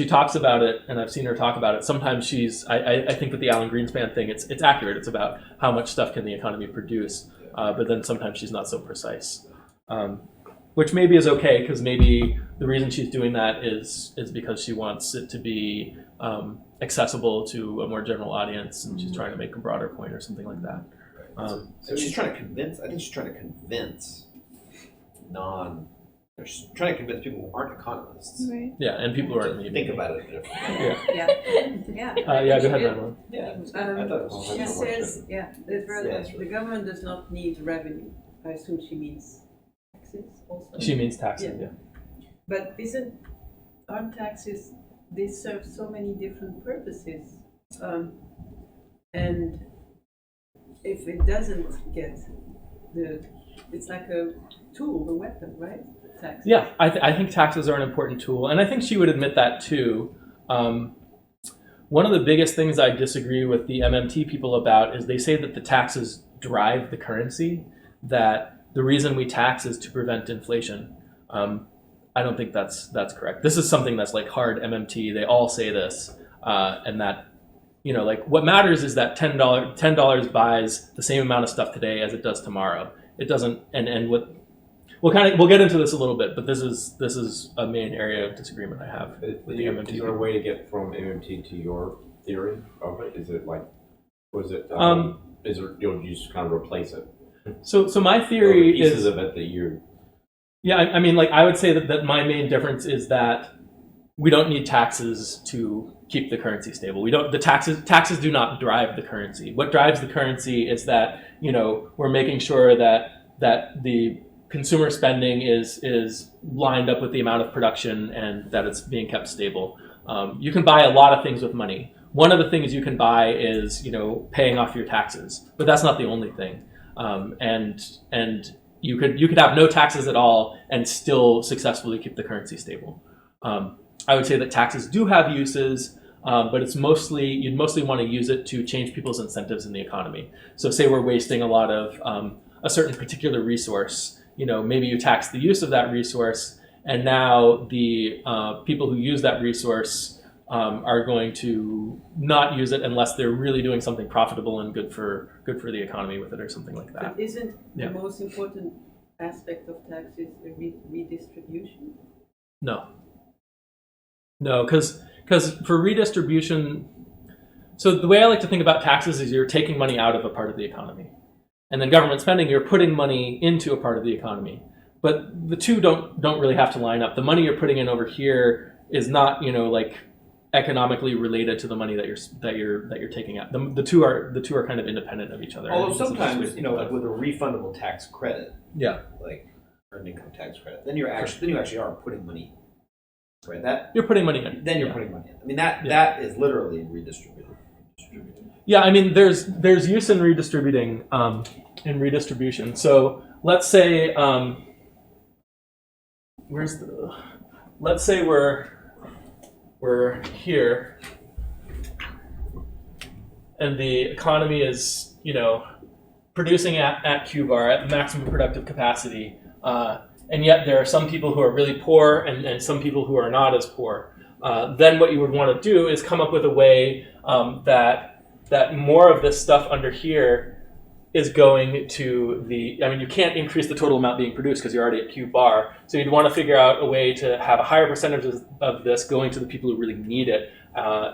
talks about it, and I've seen her talk about it, sometimes I think that the Alan Greenspan thing, it's accurate. It's about how much stuff can the economy produce, but then sometimes she's not so precise, which maybe is okay, because maybe the reason she's doing that is because she wants it to be accessible to a more general audience, and she's trying to make a broader point or something like that. So she's trying to convince. I think she's trying to convince She's trying to convince people who aren't economists. Right. Yeah, and people who aren't think about it differently. Yeah. Go ahead, Madeline. Yeah. I thought it was She says that's the government does not need revenue. I assume she means taxes also. She means taxes, yeah. But aren't taxes, they serve so many different purposes. And if it doesn't get it's like a tool, a weapon, right? Taxes. Yeah, I think taxes are an important tool, and I think she would admit that too. One of the biggest things I disagree with the MMT people about is they say that the taxes drive the currency, that the reason we tax is to prevent inflation. I don't think that's correct. This is something that's like hard MMT. They all say this, and that like what matters is that $10 buys the same amount of stuff today as it does tomorrow. It doesn't, and what we'll get into this a little bit, but this is a main area of disagreement I have with the MMT. Is there a way to get from MMT to your theory of it? Is it like, was it? Is there? You just kind of replace it. So my theory pieces is of it that you. Yeah, I mean, like I would say that my main difference is that we don't need taxes to keep the currency stable. The taxes do not drive the currency. What drives the currency is that, we're making sure that the consumer spending is lined up with the amount of production and that it's being kept stable. You can buy a lot of things with money. One of the things you can buy is, paying off your taxes, but that's not the only thing. And you could have no taxes at all and still successfully keep the currency stable. I would say that taxes do have uses, but you'd mostly want to use it to change people's incentives in the economy. So say we're wasting a lot of a certain particular resource, maybe you tax the use of that resource, and now the people who use that resource are going to not use it unless they're really doing something profitable and good for the economy with it or something like that. But isn't the most important aspect of taxes the redistribution? No, because for redistribution, so the way I like to think about taxes is you're taking money out of a part of the economy. And then government spending, you're putting money into a part of the economy. But the two don't really have to line up. The money you're putting in over here is not, like economically related to the money that you're taking out. The two are kind of independent of each other. Although sometimes, like with a refundable tax credit, like earned income tax credit, then you actually are putting money. Right, you're putting money in. Then you're putting money in. I mean, that is literally redistributed. Yeah, I mean, there's use in redistributing in redistribution. So let's say let's say we're here, and the economy is producing at Q bar at maximum productive capacity. And yet there are some people who are really poor and some people who are not as poor. Then what you would want to do is come up with a way that more of this stuff under here is going to you can't increase the total amount being produced because you're already at Q bar. So you'd want to figure out a way to have a higher percentage of this going to the people who really need it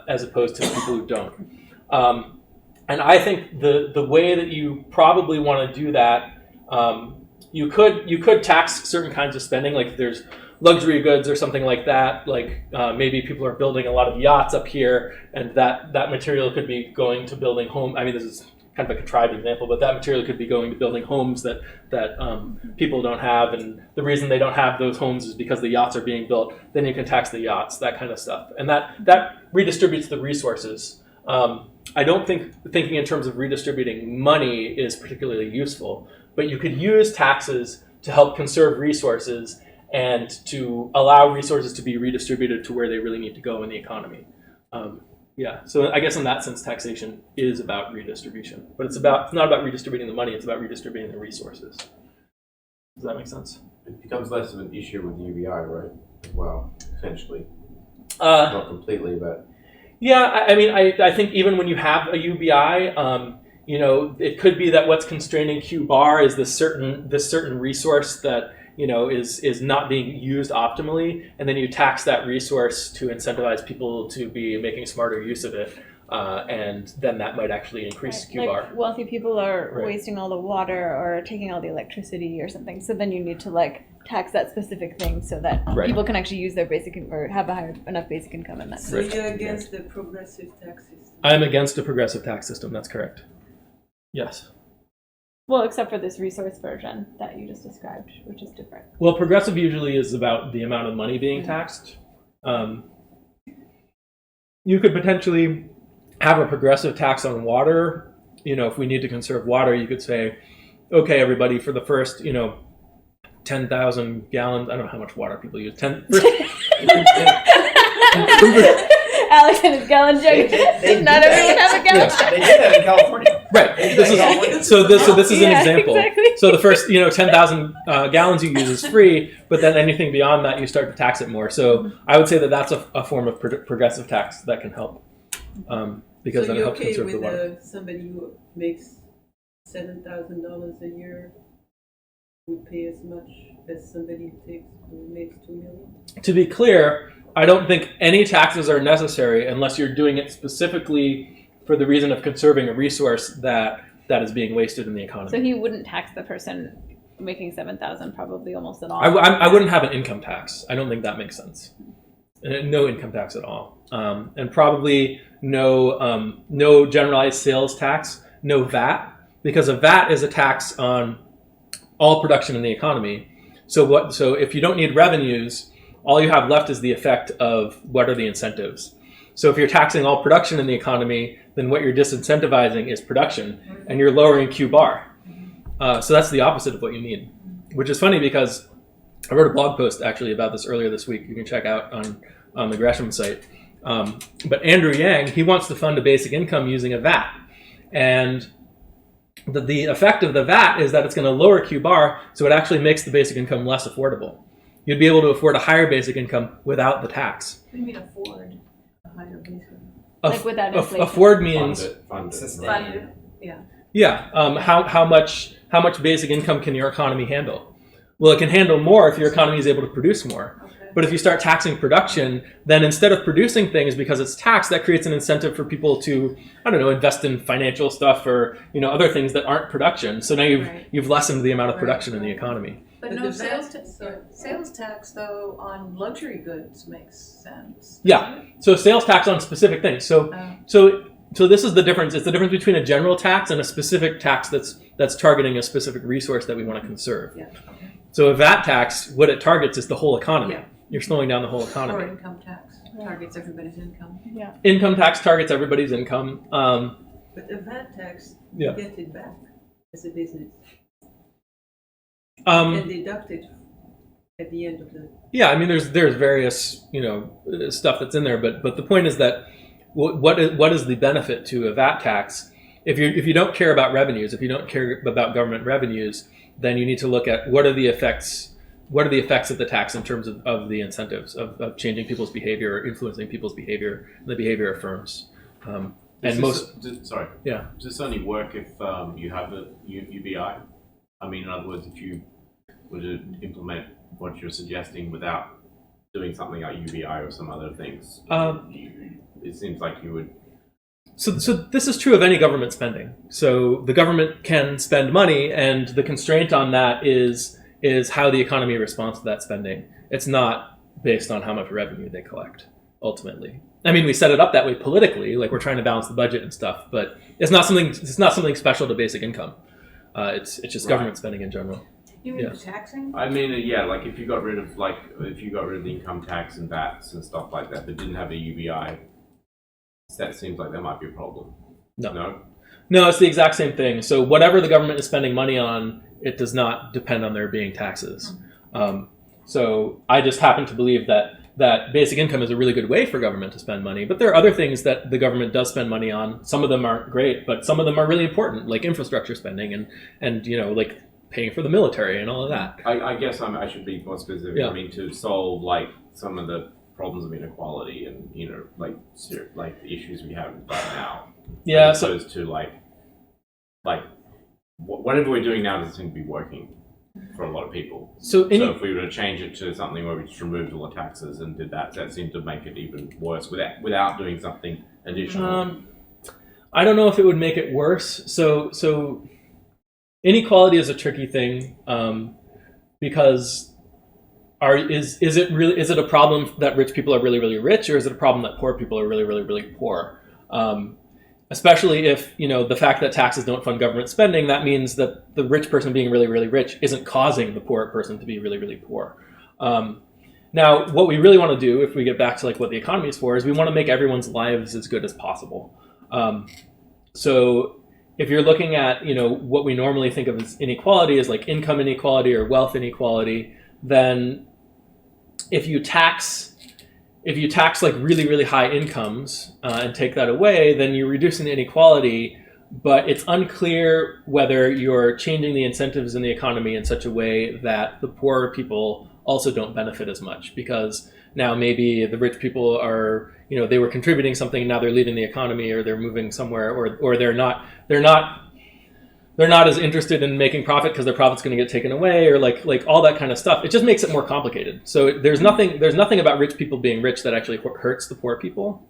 as opposed to the people who don't. And I think the way that you probably want to do that, you could tax certain kinds of spending, like if there's luxury goods or something like that, like maybe people are building a lot of yachts up here, and that material could be going to building home. I mean, this is kind of a contrived example, but that material could be going to building homes that people don't have, and the reason they don't have those homes is because the yachts are being built. Then you can tax the yachts, that kind of stuff, and that redistributes the resources. I don't think thinking in terms of redistributing money is particularly useful. But you could use taxes to help conserve resources and to allow resources to be redistributed to where they really need to go in the economy. So I guess in that sense, taxation is about redistribution. But it's not about redistributing the money, it's about redistributing the resources. Does that make sense? It becomes less of an issue with UBI, right? As well, essentially. Not completely, but... Yeah, I mean, I think even when you have a UBI, it could be that what's constraining Q bar is this certain resource that is not being used optimally, and then you tax that resource to incentivize people to be making smarter use of it, and then that might actually increase Q bar. Like wealthy people are wasting all the water or taking all the electricity or something, so then you need to tax that specific thing so that people can actually use their basic or have enough basic income in that. So you're against the progressive tax system? I'm against a progressive tax system. That's correct. Yes. Well, except for this resource version that you just described, which is different. Well, progressive usually is about the amount of money being taxed. You could potentially have a progressive tax on water. If we need to conserve water, you could say, okay, everybody, for the first, 10,000 gallons, I don't know how much water people use. Alex and his gallon jug. Not everyone has a gallon jug. They did that in California. Right. This is an example. Exactly. So the first 10,000 gallons you use is free, but then anything beyond that you start to tax it more. So I would say that that's a form of progressive tax that can help because then it helps conserve the water. So you're okay with somebody who makes $7,000 a year would pay as much as somebody who makes $2 million? To be clear, I don't think any taxes are necessary unless you're doing it specifically for the reason of conserving a resource that is being wasted in the economy. So he wouldn't tax the person making $7,000 probably almost at all. I wouldn't have an income tax. I don't think that makes sense. no income tax at all, and probably no generalized sales tax, no VAT, because a VAT is a tax on all production in the economy. So if you don't need revenues, all you have left is the effect of what are the incentives. So if you're taxing all production in the economy, then what you're disincentivizing is production, and you're lowering Q bar. So that's the opposite of what you need, which is funny because I wrote a blog post actually about this earlier this week. You can check out on the Gresham site. But Andrew Yang, he wants to fund a basic income using a VAT. And the effect of the VAT is that it's going to lower Q bar, so it actually makes the basic income less affordable. You'd be able to afford a higher basic income without the tax. What do you mean afford a higher basic? Like without inflation. Afford means fund it. Sustain. how much basic income can your economy handle? Well, it can handle more if your economy is able to produce more. Okay. But if you start taxing production, then instead of producing things because it's taxed, that creates an incentive for people to, I don't know, invest in financial stuff or other things that aren't production. So now you've lessened the amount of production in the economy. But no sales tax though on luxury goods makes sense. Yeah. So sales tax on specific things. So this is the difference. It's the difference between a general tax and a specific tax that's targeting a specific resource that we want to conserve. Yeah. Okay. So a VAT tax, what it targets is the whole economy. Yeah. You're slowing down the whole Or economy. income tax targets everybody's income. Yeah. Income tax targets everybody's income. But the VAT tax, Yeah. you get it back as a business. Um, And deduct it at the end of the. Yeah, I mean, there's various stuff that's in there, but the point is that what is the benefit to a VAT tax if you don't care about revenues, if you don't care about government revenues, then you need to look at what are the effects of the tax in terms of the incentives of changing people's behavior or influencing people's behavior and the behavior of firms. Does this only work if you have a UBI? I mean, in other words, if you were to implement what you're suggesting without doing something like UBI or some other things, it seems like you would. So this is true of any government spending. So the government can spend money, and the constraint on that is how the economy responds to that spending. It's not based on how much revenue they collect, ultimately. I mean, we set it up that way politically, like we're trying to balance the budget and stuff, but it's not something special to basic income. It's just government spending in general. You mean the taxing? I mean, like if you got rid of the income tax and VATs and stuff like that, but didn't have a UBI, that seems like that might be a problem. No, it's the exact same thing. So whatever the government is spending money on, it does not depend on there being taxes. So I just happen to believe that basic income is a really good way for government to spend money. But there are other things that the government does spend money on. Some of them aren't great, but some of them are really important, like infrastructure spending and like paying for the military and all of that. I guess I should be more specific. Yeah. I mean, to solve like some of the problems of inequality and like the issues we have right now. Yeah. As opposed to like whatever we're doing now doesn't seem to be working for a lot of people. So if we were to change it to something where we just removed all the taxes and did that seemed to make it even worse without doing something additional. I don't know if it would make it worse. So inequality is a tricky thing because is it a problem that rich people are really, really rich, or is it a problem that poor people are really, really, really poor? Especially if, the fact that taxes don't fund government spending, that means that the rich person being really, really rich isn't causing the poor person to be really, really poor. Now, what we really want to do, if we get back to like what the economy is for, is we want to make everyone's lives as good as possible. So if you're looking at, what we normally think of as inequality as like income inequality or wealth inequality, then if you tax like really, really high incomes and take that away, then you're reducing the inequality, but it's unclear whether you're changing the incentives in the economy in such a way that the poorer people also don't benefit as much, because now maybe the rich people are, they were contributing something, now they're leaving the economy, or they're moving somewhere, or they're not as interested in making profit because their profit's going to get taken away, or like all that kind of stuff. It just makes it more complicated. So there's nothing about rich people being rich that actually hurts the poor people.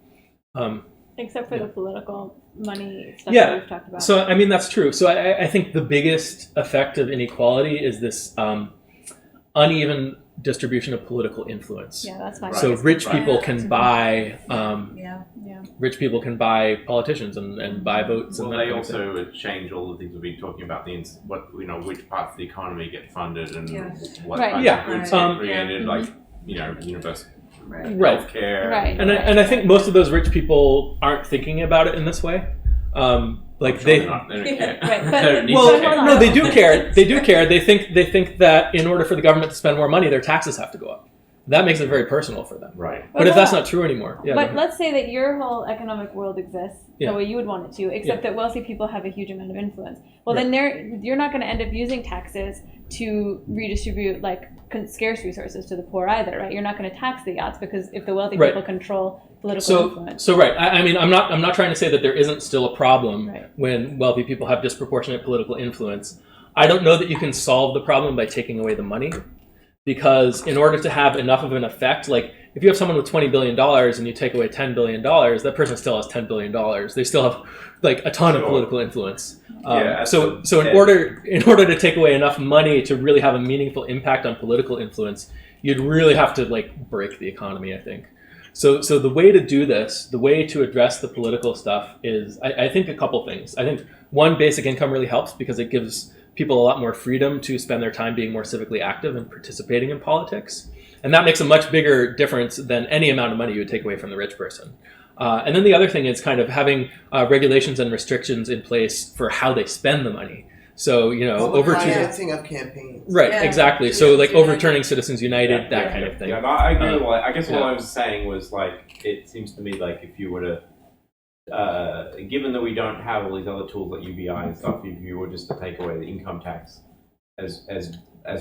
Except for the political money stuff that we've talked about. So, I mean, that's true. So I think the biggest effect of inequality is this uneven distribution of political influence. Yeah, that's fine. So rich people can buy rich people can buy politicians and buy votes. Well, and that they kind of thing. also change all the things we've been talking about, which parts of the economy get funded and what Right. kinds Yeah. of goods Um, get created, Mhm. like universal Right. healthcare. Right. And I think most of those rich people aren't thinking about it in this way. Like Sure they they're not. They don't care. Right, but- They don't need well, to care. no, they do care. They do care. They think that in order for the government to spend more money, their taxes have to go up. That makes it very personal for them. Right. But if that's not true anymore, yeah. But let's say that your whole economic world exists Yeah. the way you would want it to, except that wealthy people have a huge amount of influence. Well, Right. then you're not going to end up using taxes to redistribute like scarce resources to the poor either, right? You're not going to tax the yachts because if the wealthy Right. people control political influence. So right. I mean, I'm not trying to say that there isn't still a problem Right. when wealthy people have disproportionate political influence. I don't know that you can solve the problem by taking away the money, because in order to have enough of an effect, like if you have someone with $20 billion and you take away $10 billion, that person still has $10 billion. They still have like a ton of political influence. So in order to take away enough money to really have a meaningful impact on political influence, you'd really have to like break the economy, I think. So the way to do this, the way to address the political stuff is, I think a couple things. I think one, basic income really helps because it gives people a lot more freedom to spend their time being more civically active and participating in politics. And that makes a much bigger difference than any amount of money you would take away from the rich person. And then the other thing is kind of having regulations and restrictions in place for how they spend the money. So, financing of campaigns. Right, Yeah. exactly. So like overturning Citizens United, that kind of thing. Yeah, no, I agree with I guess what I was saying was like, it seems to me like if you were to, given that we don't have all these other tools like UBI and stuff, if you were just to take away the income tax, as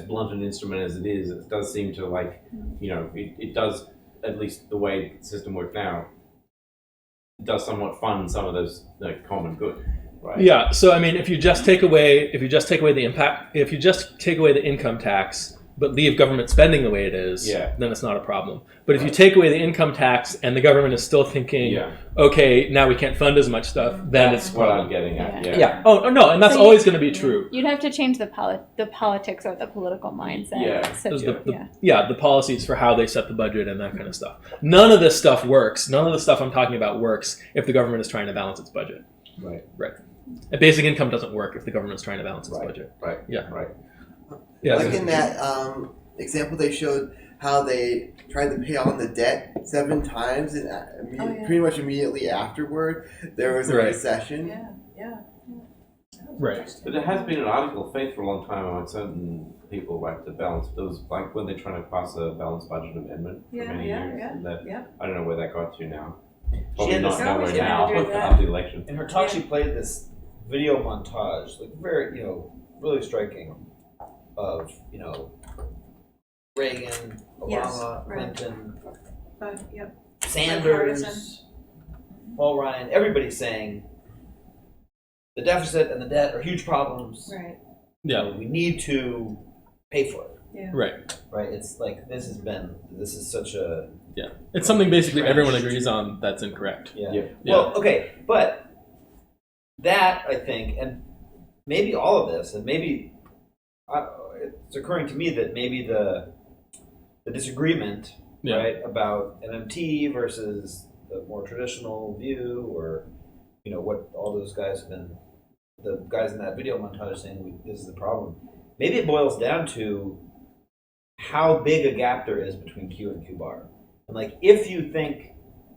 blunt an instrument as it is, it does seem to like, it does, at least the way the system works now, it does somewhat fund some of those like common good. Right. Yeah. So I mean, if you just take away the income tax, but leave government spending the way it is, then it's not a problem. But if you take away the income tax and the government is still thinking, okay, now we can't fund as much stuff, then that's it's what I'm getting at. Yeah. Oh no, and that's always going to be true. You'd have to change the politics or the political mindset. The policies for how they set the budget and that kind of stuff. None of this stuff works. None of the stuff I'm talking about works if the government is trying to balance its budget. Right. A basic income doesn't work if the government is trying to balance its budget. Right. Yeah. Right. Yeah. Like in that example, they showed how they tried to pay on the debt 7 times, and pretty much immediately afterward, there was a recession. Yeah. Right. But there has been an article of faith for a long time among certain people, like the balance. It was like when they're trying to pass a balanced budget amendment for many years. And that, I don't know where that got to now. Probably not nowhere now after the election. In her talk, she played this video montage, like very, really striking, of Reagan, Obama, Clinton, Sanders, Paul Ryan, everybody saying the deficit and the debt are huge problems. Right. Yeah. We need to pay for it. Yeah. Right. Right. It's like this is such a It's something basically everyone agrees on that's incorrect. Yeah. Well, okay, but that I think, and maybe all of this, and maybe it's occurring to me that maybe the disagreement, right, about MMT versus the more traditional view, or what all those guys have been, the guys in that video montage saying this is the problem. Maybe it boils down to how big a gap there is between Q and Q bar, and like if you think,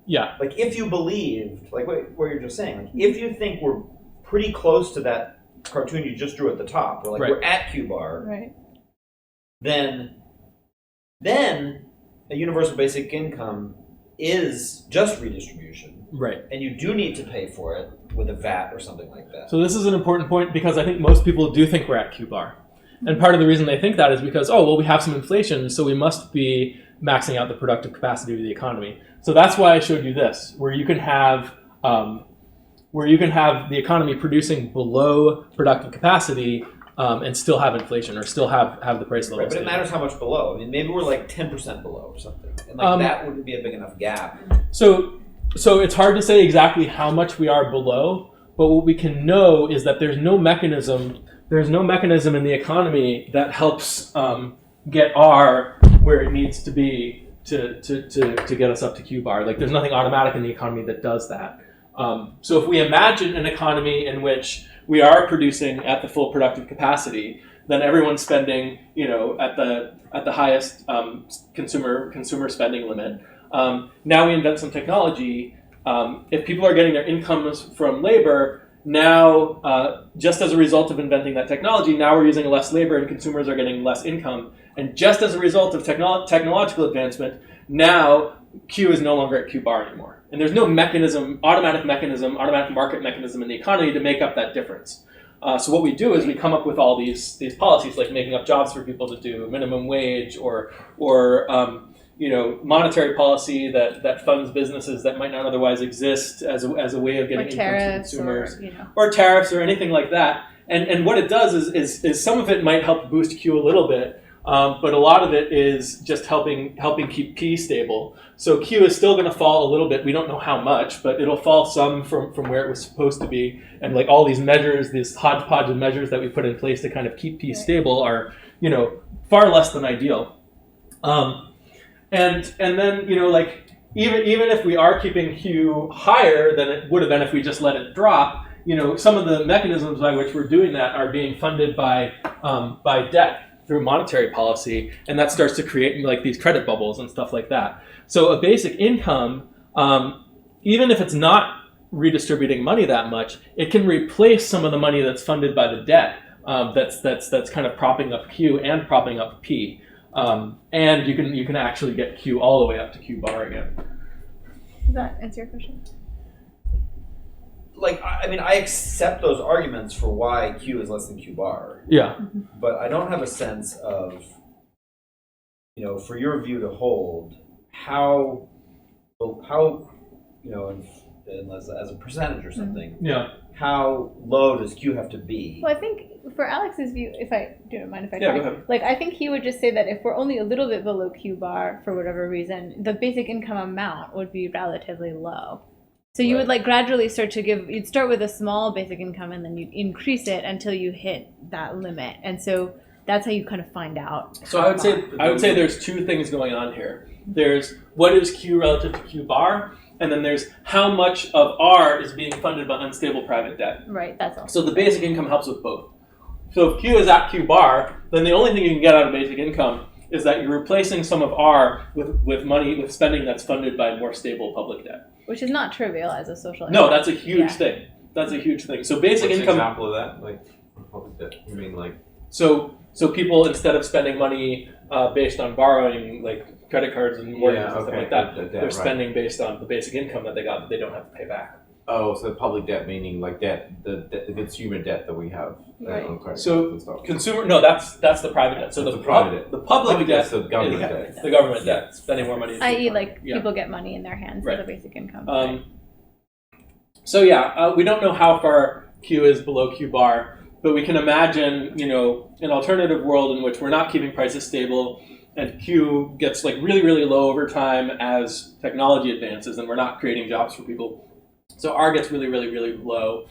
like if you believed, like what you're just saying, like if you think we're pretty close to that cartoon you just drew at the top, or like we're at Q bar, then a universal basic income is just redistribution, and you do need to pay for it with a VAT or something like that. So this is an important point because I think most people do think we're at Q bar, and part of the reason they think that is because we have some inflation, so we must be maxing out the productive capacity of the economy. So that's why I showed you this, where you can have the economy producing below productive capacity and still have inflation or still have the price level. Right, but it matters how much below. I mean, maybe we're like 10% below or something, and like that wouldn't be a big enough gap. So it's hard to say exactly how much we are below, but what we can know is that there's no mechanism in the economy that helps get our where it needs to be to get us up to Q bar. Like there's nothing automatic in the economy that does that. So if we imagine an economy in which we are producing at the full productive capacity, then everyone's spending, at the highest consumer spending limit. Now we invent some technology. If people are getting their incomes from labor, now just as a result of inventing that technology, now we're using less labor and consumers are getting less income. And just as a result of technological advancement, now Q is no longer at Q bar anymore. And there's no automatic market mechanism in the economy to make up that difference. So what we do is we come up with all these policies, like making up jobs for people to do, minimum wage, or monetary policy that funds businesses that might not otherwise exist as a way of getting income to consumers, or tariffs or anything like that. And what it does is some of it might help boost Q a little bit, but a lot of it is just helping keep P stable. So Q is still going to fall a little bit. We don't know how much, but it'll fall some from where it was supposed to be. And like all these measures, this hodgepodge of measures that we put in place to kind of keep P stable are, far less than ideal. And then, even if we are keeping Q higher than it would have been if we just let it drop, some of the mechanisms by which we're doing that are being funded by debt through monetary policy, and that starts to create like these credit bubbles and stuff like that. So a basic income, even if it's not redistributing money that much, it can replace some of the money that's funded by the debt that's kind of propping up Q and propping up P. And you can actually get Q all the way up to Q bar again. Does that answer your question? I accept those arguments for why Q is less than Q bar. Yeah. But I don't have a sense of, for your view to hold, how as a percentage or something. Yeah. How low does Q have to be? Well, I think for Alex's view, if I don't mind if I go try, ahead. I think he would just say that if we're only a little bit below Q bar for whatever reason, the basic income amount would be relatively low. So you would gradually you'd start with a small basic income and then you'd increase it until you hit that limit. And so that's how you kind of find out. So I would say there's two things going on here. There's what is Q relative to Q bar, and then there's how much of R is being funded by unstable private debt. Right, that's all. So the basic income helps with both. So if Q is at Q bar, then the only thing you can get out of basic income is that you're replacing some of R with spending that's funded by more stable public debt. Which is not trivial as a social. No, that's a huge thing. That's a huge thing. So basic What's income. An example of that, like public debt. You mean like? So people, instead of spending money based on borrowing, like credit cards and mortgages and stuff like that, they're spending based on the basic income that they got that they don't have to pay back. Oh, so public debt meaning like the consumer debt that we have on credit cards and stuff. Consumer, no, that's the private debt. So the private debt. The public debt, the government debt. The government debt, spending more money. I.e., people get money in their hands as a basic income. We don't know how far Q is below Q bar, but we can imagine, an alternative world in which we're not keeping prices stable and Q gets really, really low over time as technology advances and we're not creating jobs for people. So R gets really, really, really low.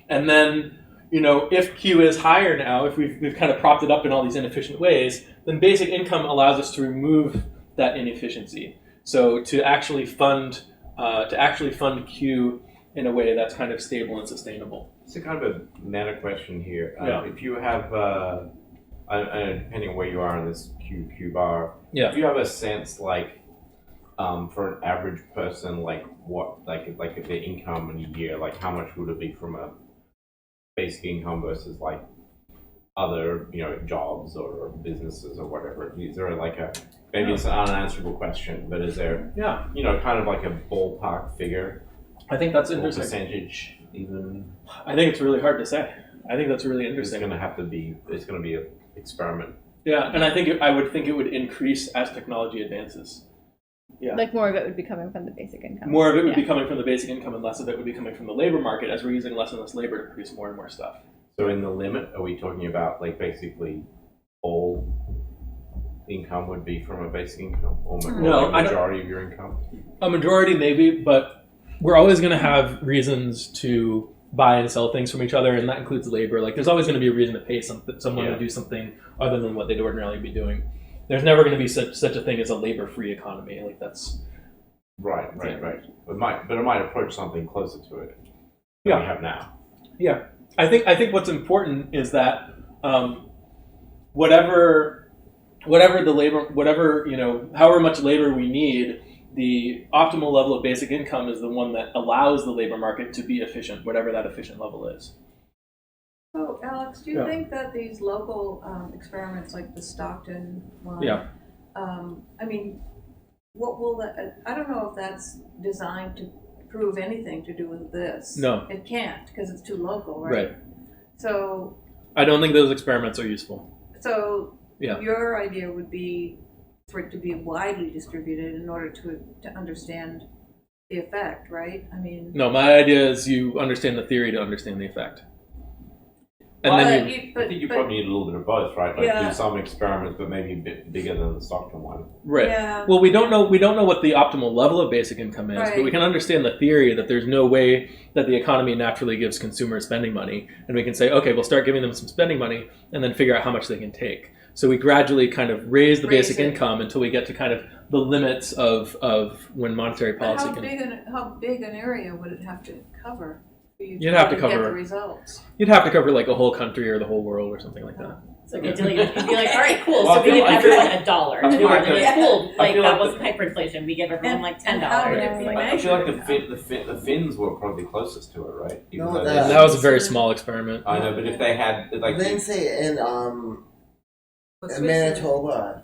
And then, if Q is higher now, if we've kind of propped it up in all these inefficient ways, then basic income allows us to remove that inefficiency. So to actually fund Q in a way that's kind of stable and sustainable. It's a kind of a meta question here. If you have, depending on where you are in this Q bar, do you have a sense for an average person, if their income in a year, how much would it be from a basic income versus other jobs or businesses or whatever? Is there maybe it's an unanswerable question, but is there kind of a ballpark figure? I think that's interesting. Percentage even? I think it's really hard to say. I think that's really interesting. It's going to be an experiment. Yeah, and I would think it would increase as technology advances. Yeah. More of it would be coming from the basic income. More of it would be coming from the basic income and less of it would be coming from the labor market as we're using less and less labor to produce more and more stuff. So in the limit, are we talking about basically all income would be from a basic income? Or a majority of your income? A majority maybe, but we're always going to have reasons to buy and sell things from each other, and that includes labor. There's always going to be a reason to pay someone to do something other than what they'd ordinarily be doing. there's never going to be such a thing as a labor-free economy. Like that's right. It might approach something closer to it than we have now. Yeah, I think what's important is that whatever the labor, however much labor we need, the optimal level of basic income is the one that allows the labor market to be efficient, whatever that efficient level is. So, Alex, do you think that these local experiments, like the Stockton one, I mean, what will that? I don't know if that's designed to prove anything to do with this. No, it can't because it's too local, right? Right. So I don't think those experiments are useful. So your idea would be for it to be widely distributed in order to understand the effect, right? I mean, no, my idea is you understand the theory to understand the effect. And I then think you probably need a little bit of both, right? Like do some experiments, but maybe a bit bigger than the Stockton one. Right. Yeah. Well, we don't know what the optimal level of basic income is, but we can understand the theory that there's no way that the economy naturally gives consumers spending money, and we can say, okay, we'll start giving them some spending money, and then figure out how much they can take. So we gradually kind of raise the basic income until we get to kind of the limits of when monetary policy how big an area would it have to cover? You'd have to cover the results. You'd have to cover like a whole country or the whole world or something like that. So you'd be like, all right, cool. So we give everyone $1. Cool. Like that wasn't hyperinflation. We give everyone like $10. I feel like the Finns were probably closest to it, right? That was a very small experiment. I know, but if they had like then say in Manitoba.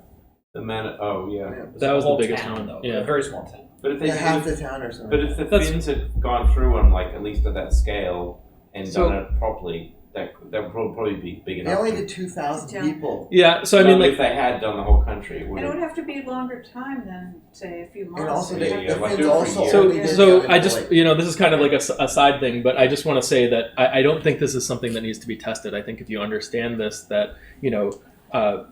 That was the biggest one though. Yeah, a very small town. But if they half the town or something. But if the Finns had gone through on like at least at that scale and done it properly, that would probably be big enough. They only did 2,000 people. Yeah, so I mean, like if they had done the whole country, it would have to be a longer time than say a few months. And also, so I just this is kind of like a side thing, but I just want to say that I don't think this is something that needs to be tested. I think if you understand this, that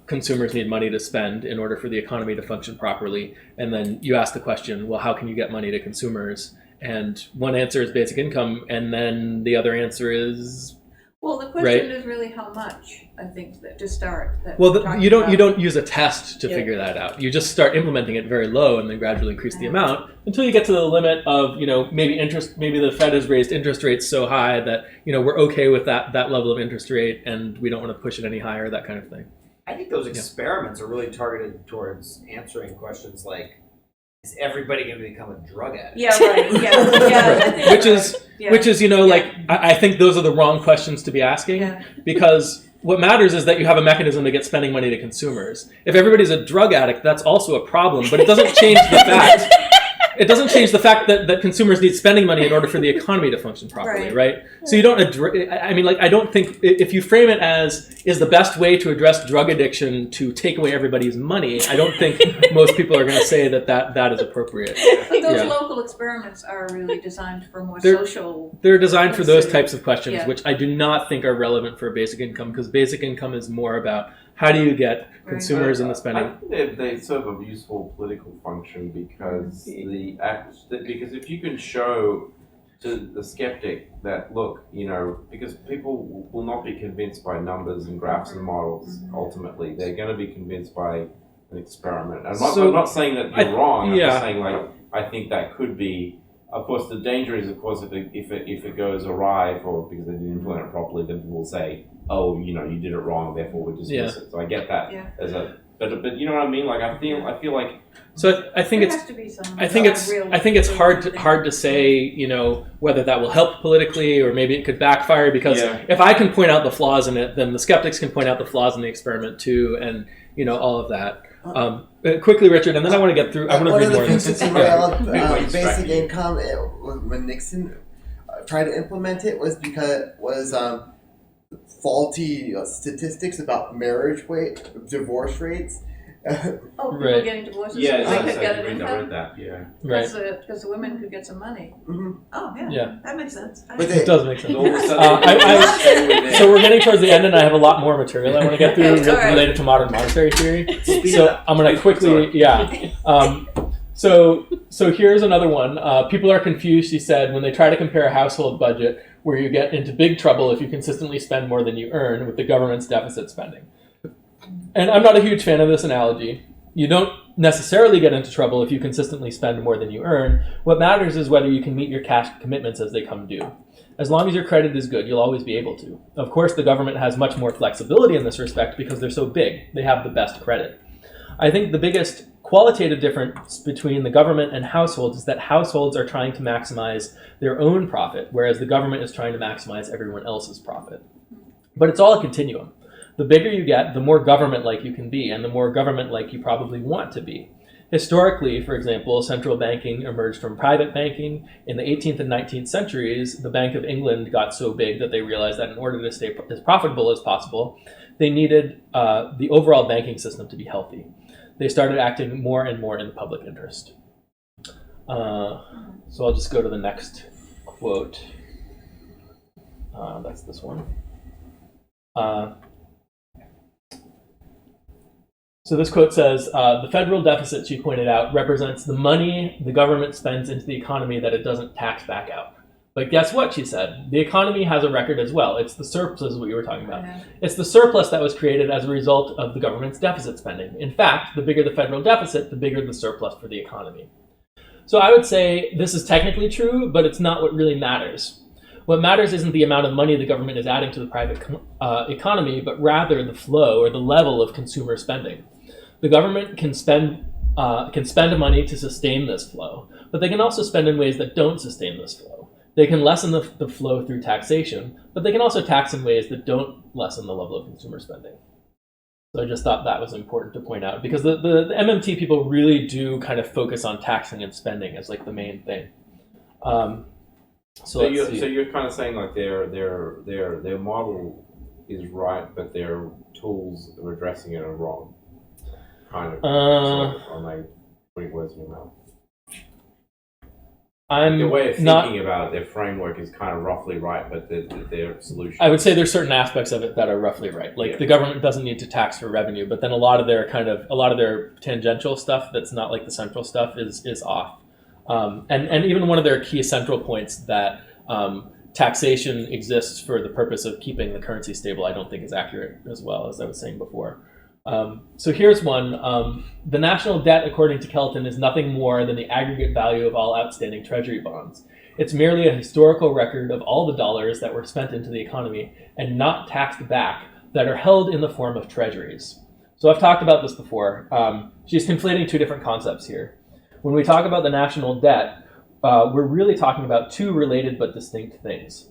consumers need money to spend in order for the economy to function properly. And then you ask the question, well, how can you get money to consumers? And one answer is basic income, and then the other answer is the question is really how much. I think that to start. You don't use a test to figure that out. You just start implementing it very low, and then gradually increase the amount until you get to the limit of maybe the Fed has raised interest rates so high that we're okay with that level of interest rate, and we don't want to push it any higher, that kind of thing. I think those experiments are really targeted towards answering questions like, is everybody going to become a drug addict? Yeah, right. Yeah. Which is like, I think those are the wrong questions to be asking because what matters is that you have a mechanism to get spending money to consumers. If everybody's a drug addict, that's also a problem, but it doesn't change the fact. It doesn't change the fact that consumers need spending money in order for the economy to function properly, right? So you don't I don't think if you frame it as is the best way to address drug addiction to take away everybody's money, I don't think most people are going to say that is appropriate. But those local experiments are really designed for more social. They're designed for those types of questions, which I do not think are relevant for basic income, because basic income is more about how do you get consumers in the spending. I think they serve a useful political function because because if you can show to the skeptic that because people will not be convinced by numbers and graphs and models. Ultimately, they're going to be convinced by an experiment. I'm not saying that you're wrong. I'm just saying I think that could be. Of course, the danger is, of course, if it goes awry or because they didn't implement it properly, then people will say, "Oh, you did it wrong, therefore we dismiss it." So I get that but you know what I mean? Like I feel like. So I think it's hard to say whether that will help politically or maybe it could backfire, because if I can point out the flaws in it, then the skeptics can point out the flaws in the experiment too, and all of that. Quickly, Richard, and then I want to get through. I want to read more. One of the things basic income when Nixon tried to implement it was faulty statistics about divorce rates. People getting divorces. Yeah, they could get an I income. read that. Yeah, because the women could get some money. Mm-hmm. Oh yeah, that makes sense. It does make sense. So we're getting towards the end, and I have a lot more material I want to get through related to modern monetary theory. So I'm going to quickly, So here's another one. People are confused, she said, when they try to compare a household budget, where you get into big trouble if you consistently spend more than you earn with the government's deficit spending. And I'm not a huge fan of this analogy. You don't necessarily get into trouble if you consistently spend more than you earn. What matters is whether you can meet your cash commitments as they come due. As long as your credit is good, you'll always be able to. Of course, the government has much more flexibility in this respect because they're so big. They have the best credit. I think the biggest qualitative difference between the government and households is that households are trying to maximize their own profit, whereas the government is trying to maximize everyone else's profit. But it's all a continuum. The bigger you get, the more government-like you can be, and the more government-like you probably want to be. Historically, for example, central banking emerged from private banking. In the 18th and 19th centuries, the Bank of England got so big that they realized that in order to stay as profitable as possible, they needed the overall banking system to be healthy. They started acting more and more in the public interest. So I'll just go to the next quote. That's this one. So this quote says, the federal deficit, she pointed out, represents the money the government spends into the economy that it doesn't tax back out. But guess what, she said? The economy has a record as well. It's the surplus, is what you were talking about. Yeah. It's the surplus that was created as a result of the government's deficit spending. In fact, the bigger the federal deficit, the bigger the surplus for the economy. So I would say this is technically true, but it's not what really matters. What matters isn't the amount of money the government is adding to the private economy, but rather the flow or the level of consumer spending. The government can spend money to sustain this flow, but they can also spend in ways that don't sustain this flow. They can lessen the flow through taxation, but they can also tax in ways that don't lessen the level of consumer spending. So I just thought that was important to point out, because the MMT people really do kind of focus on taxing and spending as like the main thing. So you're kind of saying like their model is right, but their tools of addressing it are wrong. Kind of. Am I putting words in your mouth? The way of thinking about it, their framework is kind of roughly right, but their solution. I would say there's certain aspects of it that are roughly right. Like the government doesn't need to tax for revenue, but then a lot of their tangential stuff that's not like the central stuff is off. And even one of their key central points that taxation exists for the purpose of keeping the currency stable, I don't think is accurate as well, as I was saying before. So here's one. The national debt, according to Kelton, is nothing more than the aggregate value of all outstanding treasury bonds. It's merely a historical record of all the dollars that were spent into the economy and not taxed back that are held in the form of treasuries. So I've talked about this before. She's conflating two different concepts here. When we talk about the national debt, we're really talking about two related but distinct things.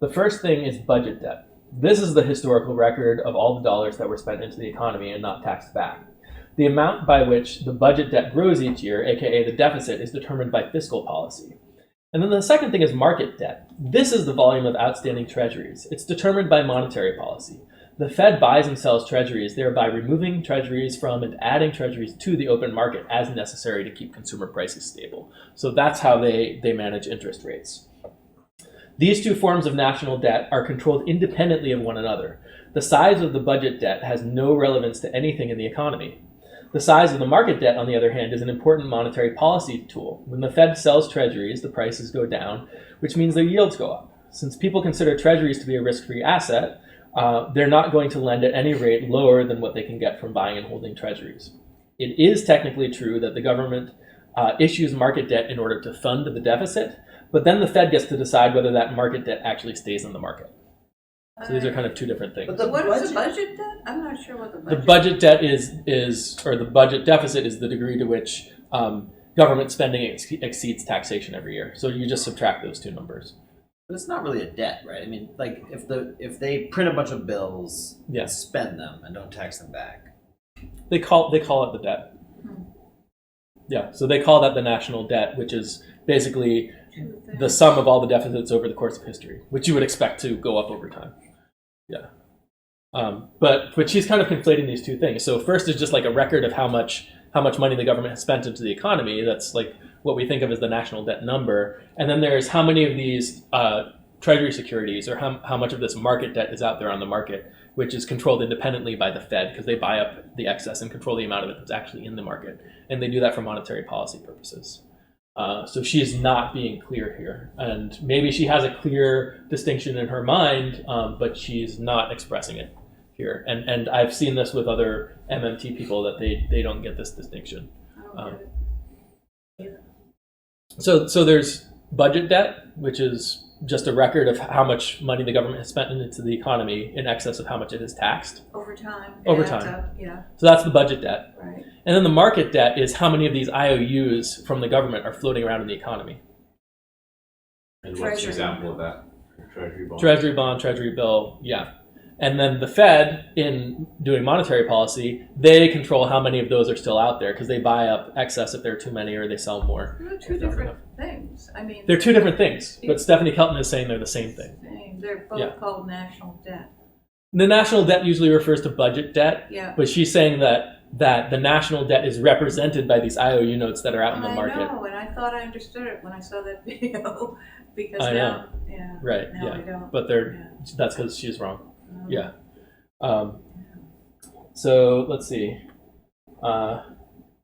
The first thing is budget debt. This is the historical record of all the dollars that were spent into the economy and not taxed back. The amount by which the budget debt grows each year, aka the deficit, is determined by fiscal policy. And then the second thing is market debt. This is the volume of outstanding treasuries. It's determined by monetary policy. The Fed buys and sells treasuries, thereby removing treasuries from and adding treasuries to the open market as necessary to keep consumer prices stable. So that's how they manage interest rates. These two forms of national debt are controlled independently of one another. The size of the budget debt has no relevance to anything in the economy. The size of the market debt, on the other hand, is an important monetary policy tool. When the Fed sells treasuries, the prices go down, which means their yields go up. Since people consider treasuries to be a risk-free asset, they're not going to lend at any rate lower than what they can get from buying and holding treasuries. It is technically true that the government issues market debt in order to fund the deficit, but then the Fed gets to decide whether that market debt actually stays in the market. So these are kind of two different things. But what is the budget debt? I'm not sure what the budget. The budget debt or the budget deficit is the degree to which government spending exceeds taxation every year. So you just subtract those two numbers. But it's not really a debt, right? I mean, like if they print a bunch of bills, and spend them and don't tax them back, they call it the debt. Yeah, so they call that the national debt, which is basically the sum of all the deficits over the course of history, which you would expect to go up over time. Yeah. But she's kind of conflating these two things. So first is just like a record of how much money the government has spent into the economy. That's like what we think of as the national debt number. And then there's how many of these treasury securities or how much of this market debt is out there on the market, which is controlled independently by the Fed because they buy up the excess and control the amount of it that's actually in the market. And they do that for monetary policy purposes. So she is not being clear here. And maybe she has a clear distinction in her mind, but she's not expressing it here, and I've seen this with other MMT people that they don't get this distinction. So there's budget debt, which is just a record of how much money the government has spent into the economy in excess of how much it is taxed. Over time. Over time. Yeah. So that's the budget debt. Right. And then the market debt is how many of these IOUs from the government are floating around in the economy. And what's an example of that? Treasury bond. Treasury bond, treasury bill, yeah. And then the Fed, in doing monetary policy, they control how many of those are still out there because they buy up excess if there are too many or they sell more. They're two different things. I mean, they're two different things, but Stephanie Kelton is saying they're the same thing. They're both called national debt. The national debt usually refers to budget debt, but she's saying that the national debt is represented by these IOU notes that are out in the market. I know, and I thought I understood it when I saw that video because I know. Now I don't. But that's because she's wrong. Yeah. So let's see.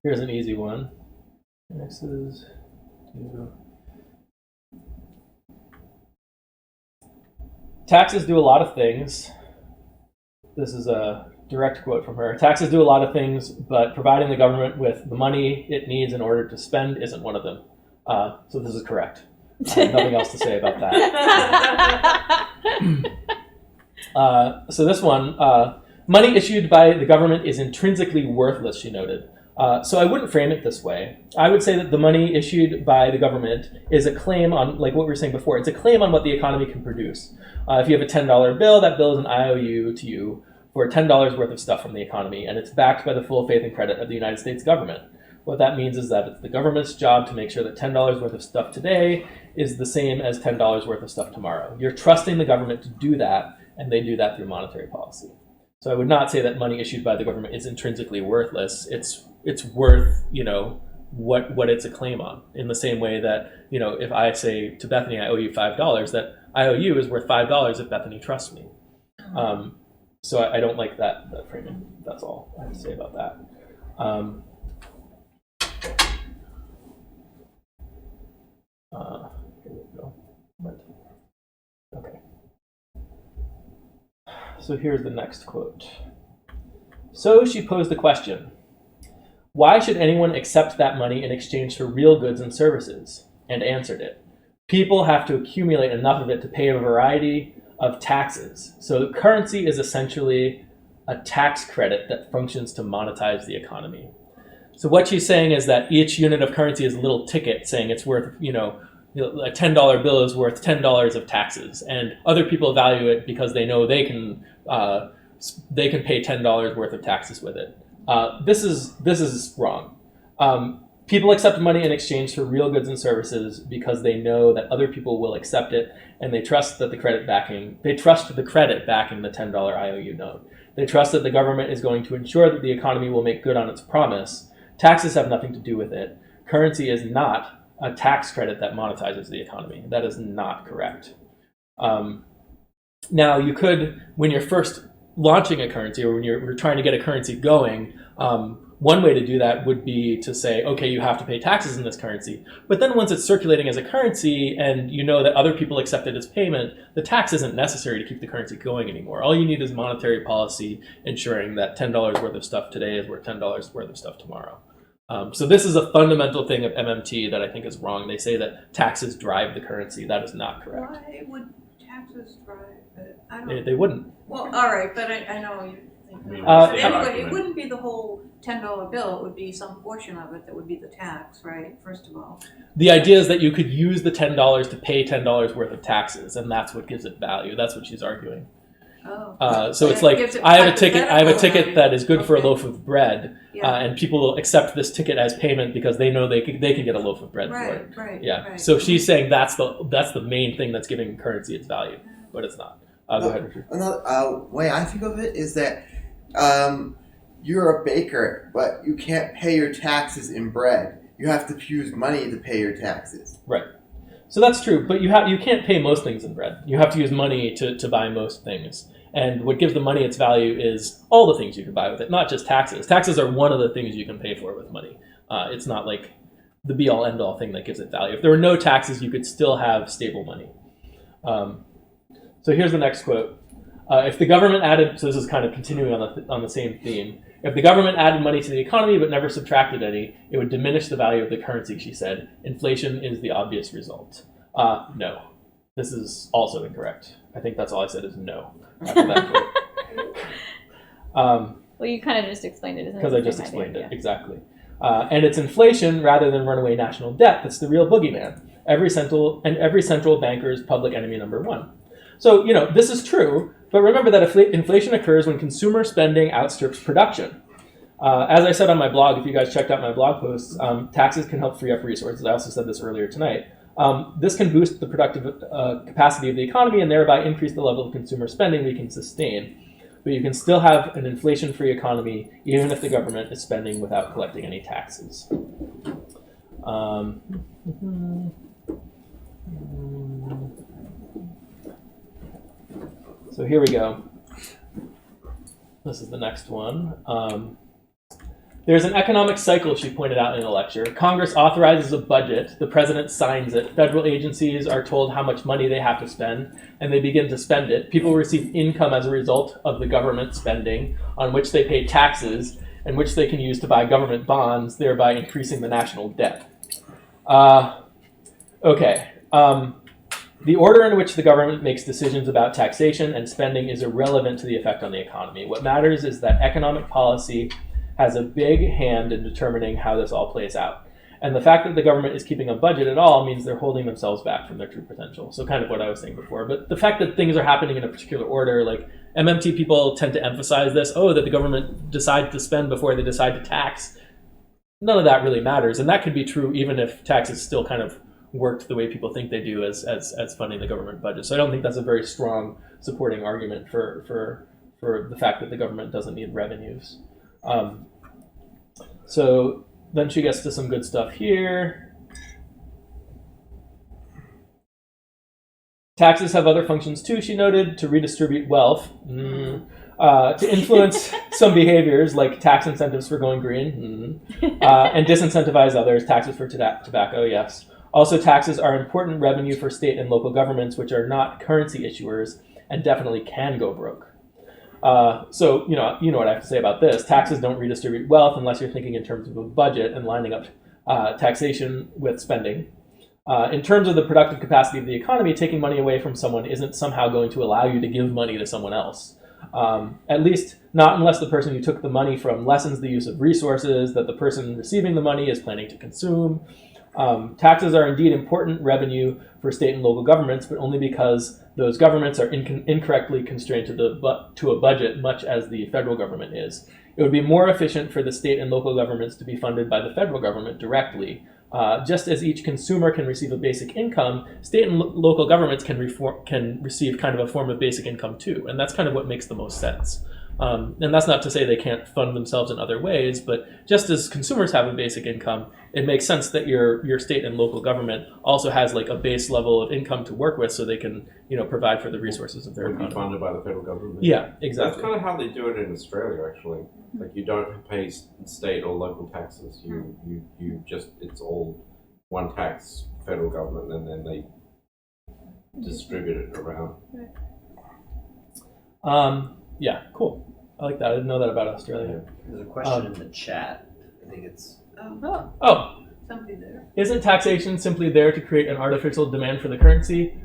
Here's an easy one. Next is taxes do a lot of things. This is a direct quote from her. Taxes do a lot of things, but providing the government with the money it needs in order to spend isn't one of them. So this is correct. Nothing else to say about that. So this one, money issued by the government is intrinsically worthless, she noted. So I wouldn't frame it this way. I would say that the money issued by the government is a claim on, like what we were saying before, it's a claim on what the economy can produce. If you have a $10 bill, that bill is an IOU to you for $10 worth of stuff from the economy, and it's backed by the full faith and credit of the United States government. What that means is that it's the government's job to make sure that $10 worth of stuff today is the same as $10 worth of stuff tomorrow. You're trusting the government to do that, and they do that through monetary policy. So I would not say that money issued by the government is intrinsically worthless. It's worth, what it's a claim on. In the same way that, if I say to Bethany, I owe you $5, that IOU is worth $5 if Bethany trusts me. So I don't like that framing. That's all I have to say about that. Here we go. Okay. So here's the next quote. So she posed the question, why should anyone accept that money in exchange for real goods and services? And answered it. People have to accumulate enough of it to pay a variety of taxes. So the currency is essentially a tax credit that functions to monetize the economy. So what she's saying is that each unit of currency is a little ticket saying it's worth, a $10 bill is worth $10 of taxes, and other people value it because they know they can pay $10 worth of taxes with it. This is wrong. People accept money in exchange for real goods and services because they know that other people will accept it, and they trust that the credit backing the $10 IOU note. They trust that the government is going to ensure that the economy will make good on its promise. Taxes have nothing to do with it. Currency is not a tax credit that monetizes the economy. That is not correct. Now, you could, when you're first launching a currency or when you're trying to get a currency going, one way to do that would be to say, okay, you have to pay taxes in this currency. But then once it's circulating as a currency and you know that other people accept it as payment, the tax isn't necessary to keep the currency going anymore. All you need is monetary policy ensuring that $10 worth of stuff today is worth $10 worth of stuff tomorrow. So this is a fundamental thing of MMT that I think is wrong. They say that taxes drive the currency. That is not correct. Why would taxes drive it? They wouldn't. Well, all right, but I know you think. Anyway, it wouldn't be the whole $10 bill. It would be some portion of it that would be the tax, right? First of all. The idea is that you could use the $10 to pay $10 worth of taxes, and that's what gives it value. That's what she's arguing. Oh. So it's like I have a ticket that is good for a loaf of bread, and people will accept this ticket as payment because they know they can get a loaf of bread for it. Right. Yeah. Right. So she's saying that's the main thing that's giving currency its value, but it's not. Go ahead, Richard. Another way I think of it is that you're a baker, but you can't pay your taxes in bread. You have to use money to pay your taxes. Right. So that's true, but you can't pay most things in bread. You have to use money to buy most things. And what gives the money its value is all the things you can buy with it, not just taxes. Taxes are one of the things you can pay for with money. It's not like the be-all, end-all thing that gives it value. If there were no taxes, you could still have stable money. So here's the next quote. If the government added, so this is kind of continuing on the same theme. If the government added money to the economy but never subtracted any, it would diminish the value of the currency, she said. Inflation is the obvious result. No. This is also incorrect. I think that's all I said is no. After that well, you kind of just explained it. Because I just explained it, exactly. And it's inflation rather than runaway national debt that's the real boogeyman. Every central banker's public enemy number one. So, this is true, but remember that inflation occurs when consumer spending outstrips production. As I said on my blog, if you guys checked out my blog posts, taxes can help free up resources. I also said this earlier tonight. This can boost the productive capacity of the economy and thereby increase the level of consumer spending we can sustain. But you can still have an inflation-free economy even if the government is spending without collecting any taxes. So here we go. This is the next one. There's an economic cycle, she pointed out in a lecture. Congress authorizes a budget, the president signs it, federal agencies are told how much money they have to spend, and they begin to spend it. People receive income as a result of the government spending, on which they pay taxes, and which they can use to buy government bonds, thereby increasing the national debt. Okay. The order in which the government makes decisions about taxation and spending is irrelevant to the effect on the economy. What matters is that economic policy has a big hand in determining how this all plays out. And the fact that the government is keeping a budget at all means they're holding themselves back from their true potential. So kind of what I was saying before. But the fact that things are happening in a particular order, like MMT people tend to emphasize this, that the government decides to spend before they decide to tax. None of that really matters. And that could be true even if taxes still kind of worked the way people think they do as funding the government budget. So I don't think that's a very strong supporting argument for the fact that the government doesn't need revenues. So then she gets to some good stuff here. Taxes have other functions too, she noted, to redistribute wealth, to influence some behaviors like tax incentives for going green, and disincentivize others, taxes for tobacco, yes. Also, taxes are important revenue for state and local governments, which are not currency issuers and definitely can go broke. So, you know what I have to say about this. Taxes don't redistribute wealth unless you're thinking in terms of a budget and lining up taxation with spending. In terms of the productive capacity of the economy, taking money away from someone isn't somehow going to allow you to give money to someone else. At least not unless the person you took the money from lessens the use of resources that the person receiving the money is planning to consume. Taxes are indeed important revenue for state and local governments, but only because those governments are incorrectly constrained to a budget, much as the federal government is. It would be more efficient for the state and local governments to be funded by the federal government directly. Just as each consumer can receive a basic income, state and local governments can receive kind of a form of basic income too, and that's kind of what makes the most sense. And that's not to say they can't fund themselves in other ways, but just as consumers have a basic income, it makes sense that your state and local government also has like a base level of income to work with, so they can provide for the resources of their economy. Be funded by the federal government. Yeah, exactly. That's kind of how they do it in Australia, actually. Like you don't pay state or local taxes. You just it's all one tax, federal government, and then they distribute it around. Yeah, cool. I like that. I didn't know that about Australia. There's a question in the chat. I think it's... Something there. Isn't taxation simply there to create an artificial demand for the currency?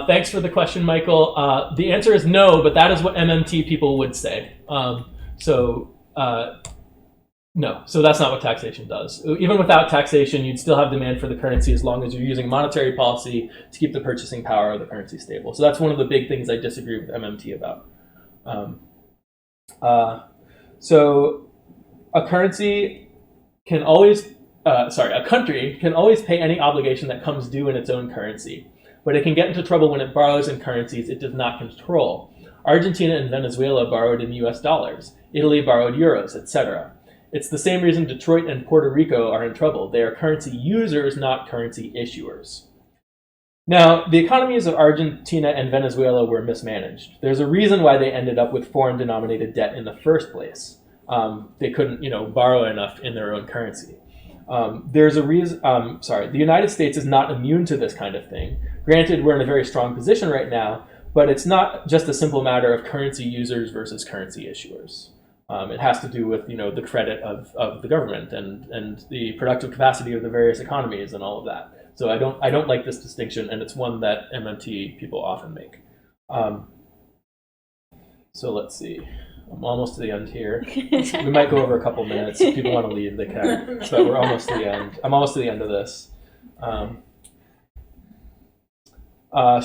Thanks for the question, Michael. The answer is no, but that is what MMT people would say. No. So that's not what taxation does. Even without taxation, you'd still have demand for the currency as long as you're using monetary policy to keep the purchasing power of the currency stable. So that's one of the big things I disagree with MMT about. So a country can always pay any obligation that comes due in its own currency, but it can get into trouble when it borrows in currencies it does not control. Argentina and Venezuela borrowed in US dollars. Italy borrowed euros, etc. It's the same reason Detroit and Puerto Rico are in trouble. They are currency users, not currency issuers. Now, the economies of Argentina and Venezuela were mismanaged. There's a reason why they ended up with foreign-denominated debt in the first place. They couldn't, borrow enough in their own currency. There's a reason. The United States is not immune to this kind of thing. Granted, we're in a very strong position right now, But it's not just a simple matter of currency users versus currency issuers. It has to do with the credit of the government and the productive capacity of the various economies and all of that. So I don't like this distinction, and it's one that MMT people often make. So let's see. I'm almost to the end here. We might go over a couple minutes. If people want to leave, they can. But we're almost to the end. I'm almost to the end of this.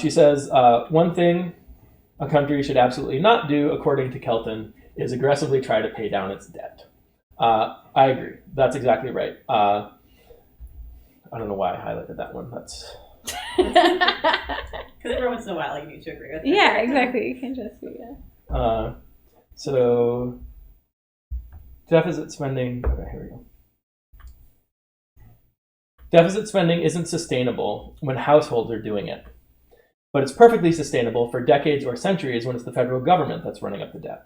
She says, one thing a country should absolutely not do, according to Kelton, is aggressively try to pay down its debt. I agree. That's exactly right. I don't know why I highlighted that one. That's because every once in a while you need to agree with it. Yeah, exactly. You can't just be so deficit spending. Okay, here we go. Deficit spending isn't sustainable when households are doing it, but it's perfectly sustainable for decades or centuries when it's the federal government that's running up the debt.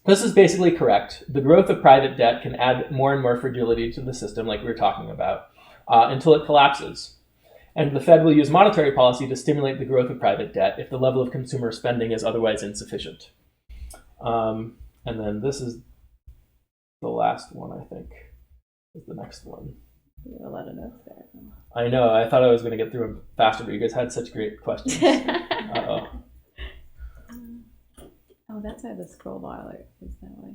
This is basically correct. The growth of private debt can add more and more fragility to the system, like we were talking about, until it collapses. And the Fed will use monetary policy to stimulate the growth of private debt if the level of consumer spending is otherwise insufficient. And then this is the last one, I think, is the next one. You have a lot of notes there. I know. I thought I was going to get through them faster, but you guys had such great questions. Uh-oh. Oh, that's why the scroll bar is that way.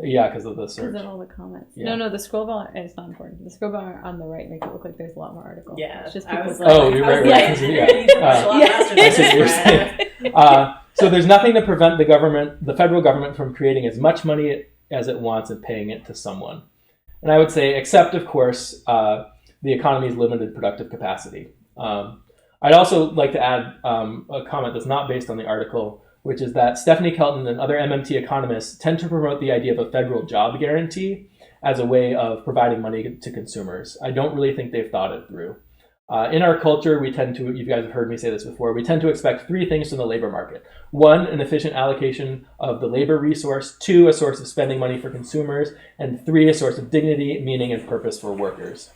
Yeah, because of the search. Because of all the comments. Yeah. No, the scroll bar is not important. The scroll bar on the right makes it look like there's a lot more articles. Yeah, it's just I people. was You're right. Yeah. I see what you're saying. So there's nothing to prevent the federal government, from creating as much money as it wants and paying it to someone. And I would say, except of course, the economy's limited productive capacity. I'd also like to add a comment that's not based on the article, which is that Stephanie Kelton and other MMT economists tend to promote the idea of a federal job guarantee as a way of providing money to consumers. I don't really think they've thought it through. In our culture, we tend to, you guys have heard me say this before, we tend to expect three things from the labor market. One, an efficient allocation of the labor resource. Two, a source of spending money for consumers. And three, a source of dignity, meaning, and purpose for workers.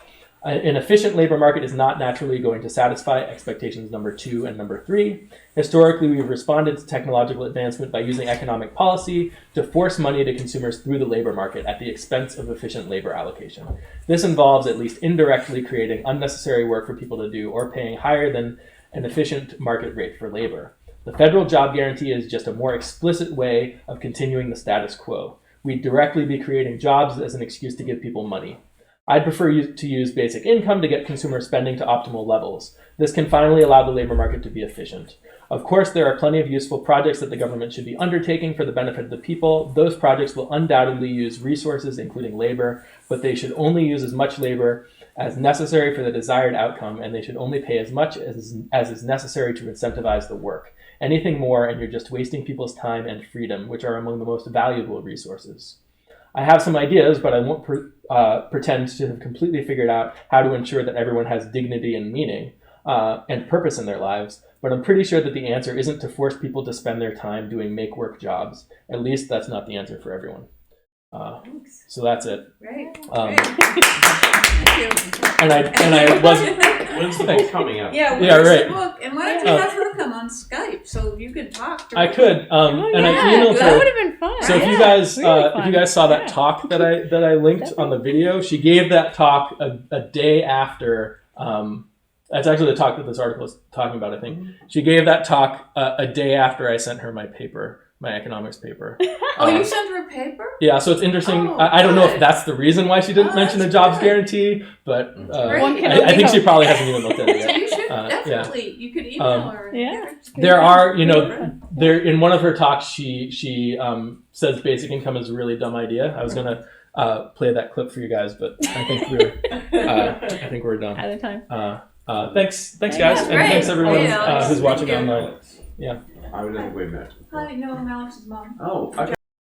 An efficient labor market is not naturally going to satisfy expectations number 2 and number 3. Historically, we've responded to technological advancement by using economic policy to force money to consumers through the labor market at the expense of efficient labor allocation. This involves at least indirectly creating unnecessary work for people to do or paying higher than an efficient market rate for labor. The federal job guarantee is just a more explicit way of continuing the status quo. We'd directly be creating jobs as an excuse to give people money. I'd prefer to use basic income to get consumer spending to optimal levels. This can finally allow the labor market to be efficient. Of course, there are plenty of useful projects that the government should be undertaking for the benefit of the people. Those projects will undoubtedly use resources, including labor, but they should only use as much labor as necessary for the desired outcome, and they should only pay as much as is necessary to incentivize the work. Anything more, and you're just wasting people's time and freedom, which are among the most valuable resources. I have some ideas, but I won't pretend to have completely figured out how to ensure that everyone has dignity and meaning and purpose in their lives. But I'm pretty sure that the answer isn't to force people to spend their time doing make-work jobs. At least that's not the answer for everyone. So that's it. Great. Thank you. And I wasn't. When's the book coming out? Yeah, Yeah, where's right. the book? And why don't you have her come on Skype so you can talk to her? I could, and I emailed that her. would have been fun. So if you guys, if you guys saw that talk that I linked on the video, she gave that talk a day after. That's actually the talk that this article is talking about. I think she gave that talk a day after I sent her my paper, my economics paper. Oh, you sent her a paper? Yeah, so it's interesting. Oh, I don't know if good. that's the reason why she didn't Oh, mention a that's jobs good. guarantee, but Great. One can I only think she hope. probably hasn't even looked at it So yet. you should yeah. definitely, you could email her. and Yeah. get her. There are, there in one of her talks, she says basic income is a really dumb idea. I was gonna play that clip for you guys, but I think we're done. At a time. Thanks guys, That's and great. thanks everyone Hey, Alex. who's watching Thank you. online. Yeah. I would never wait a minute. Hi, no, I'm Alex's mom. Oh, okay.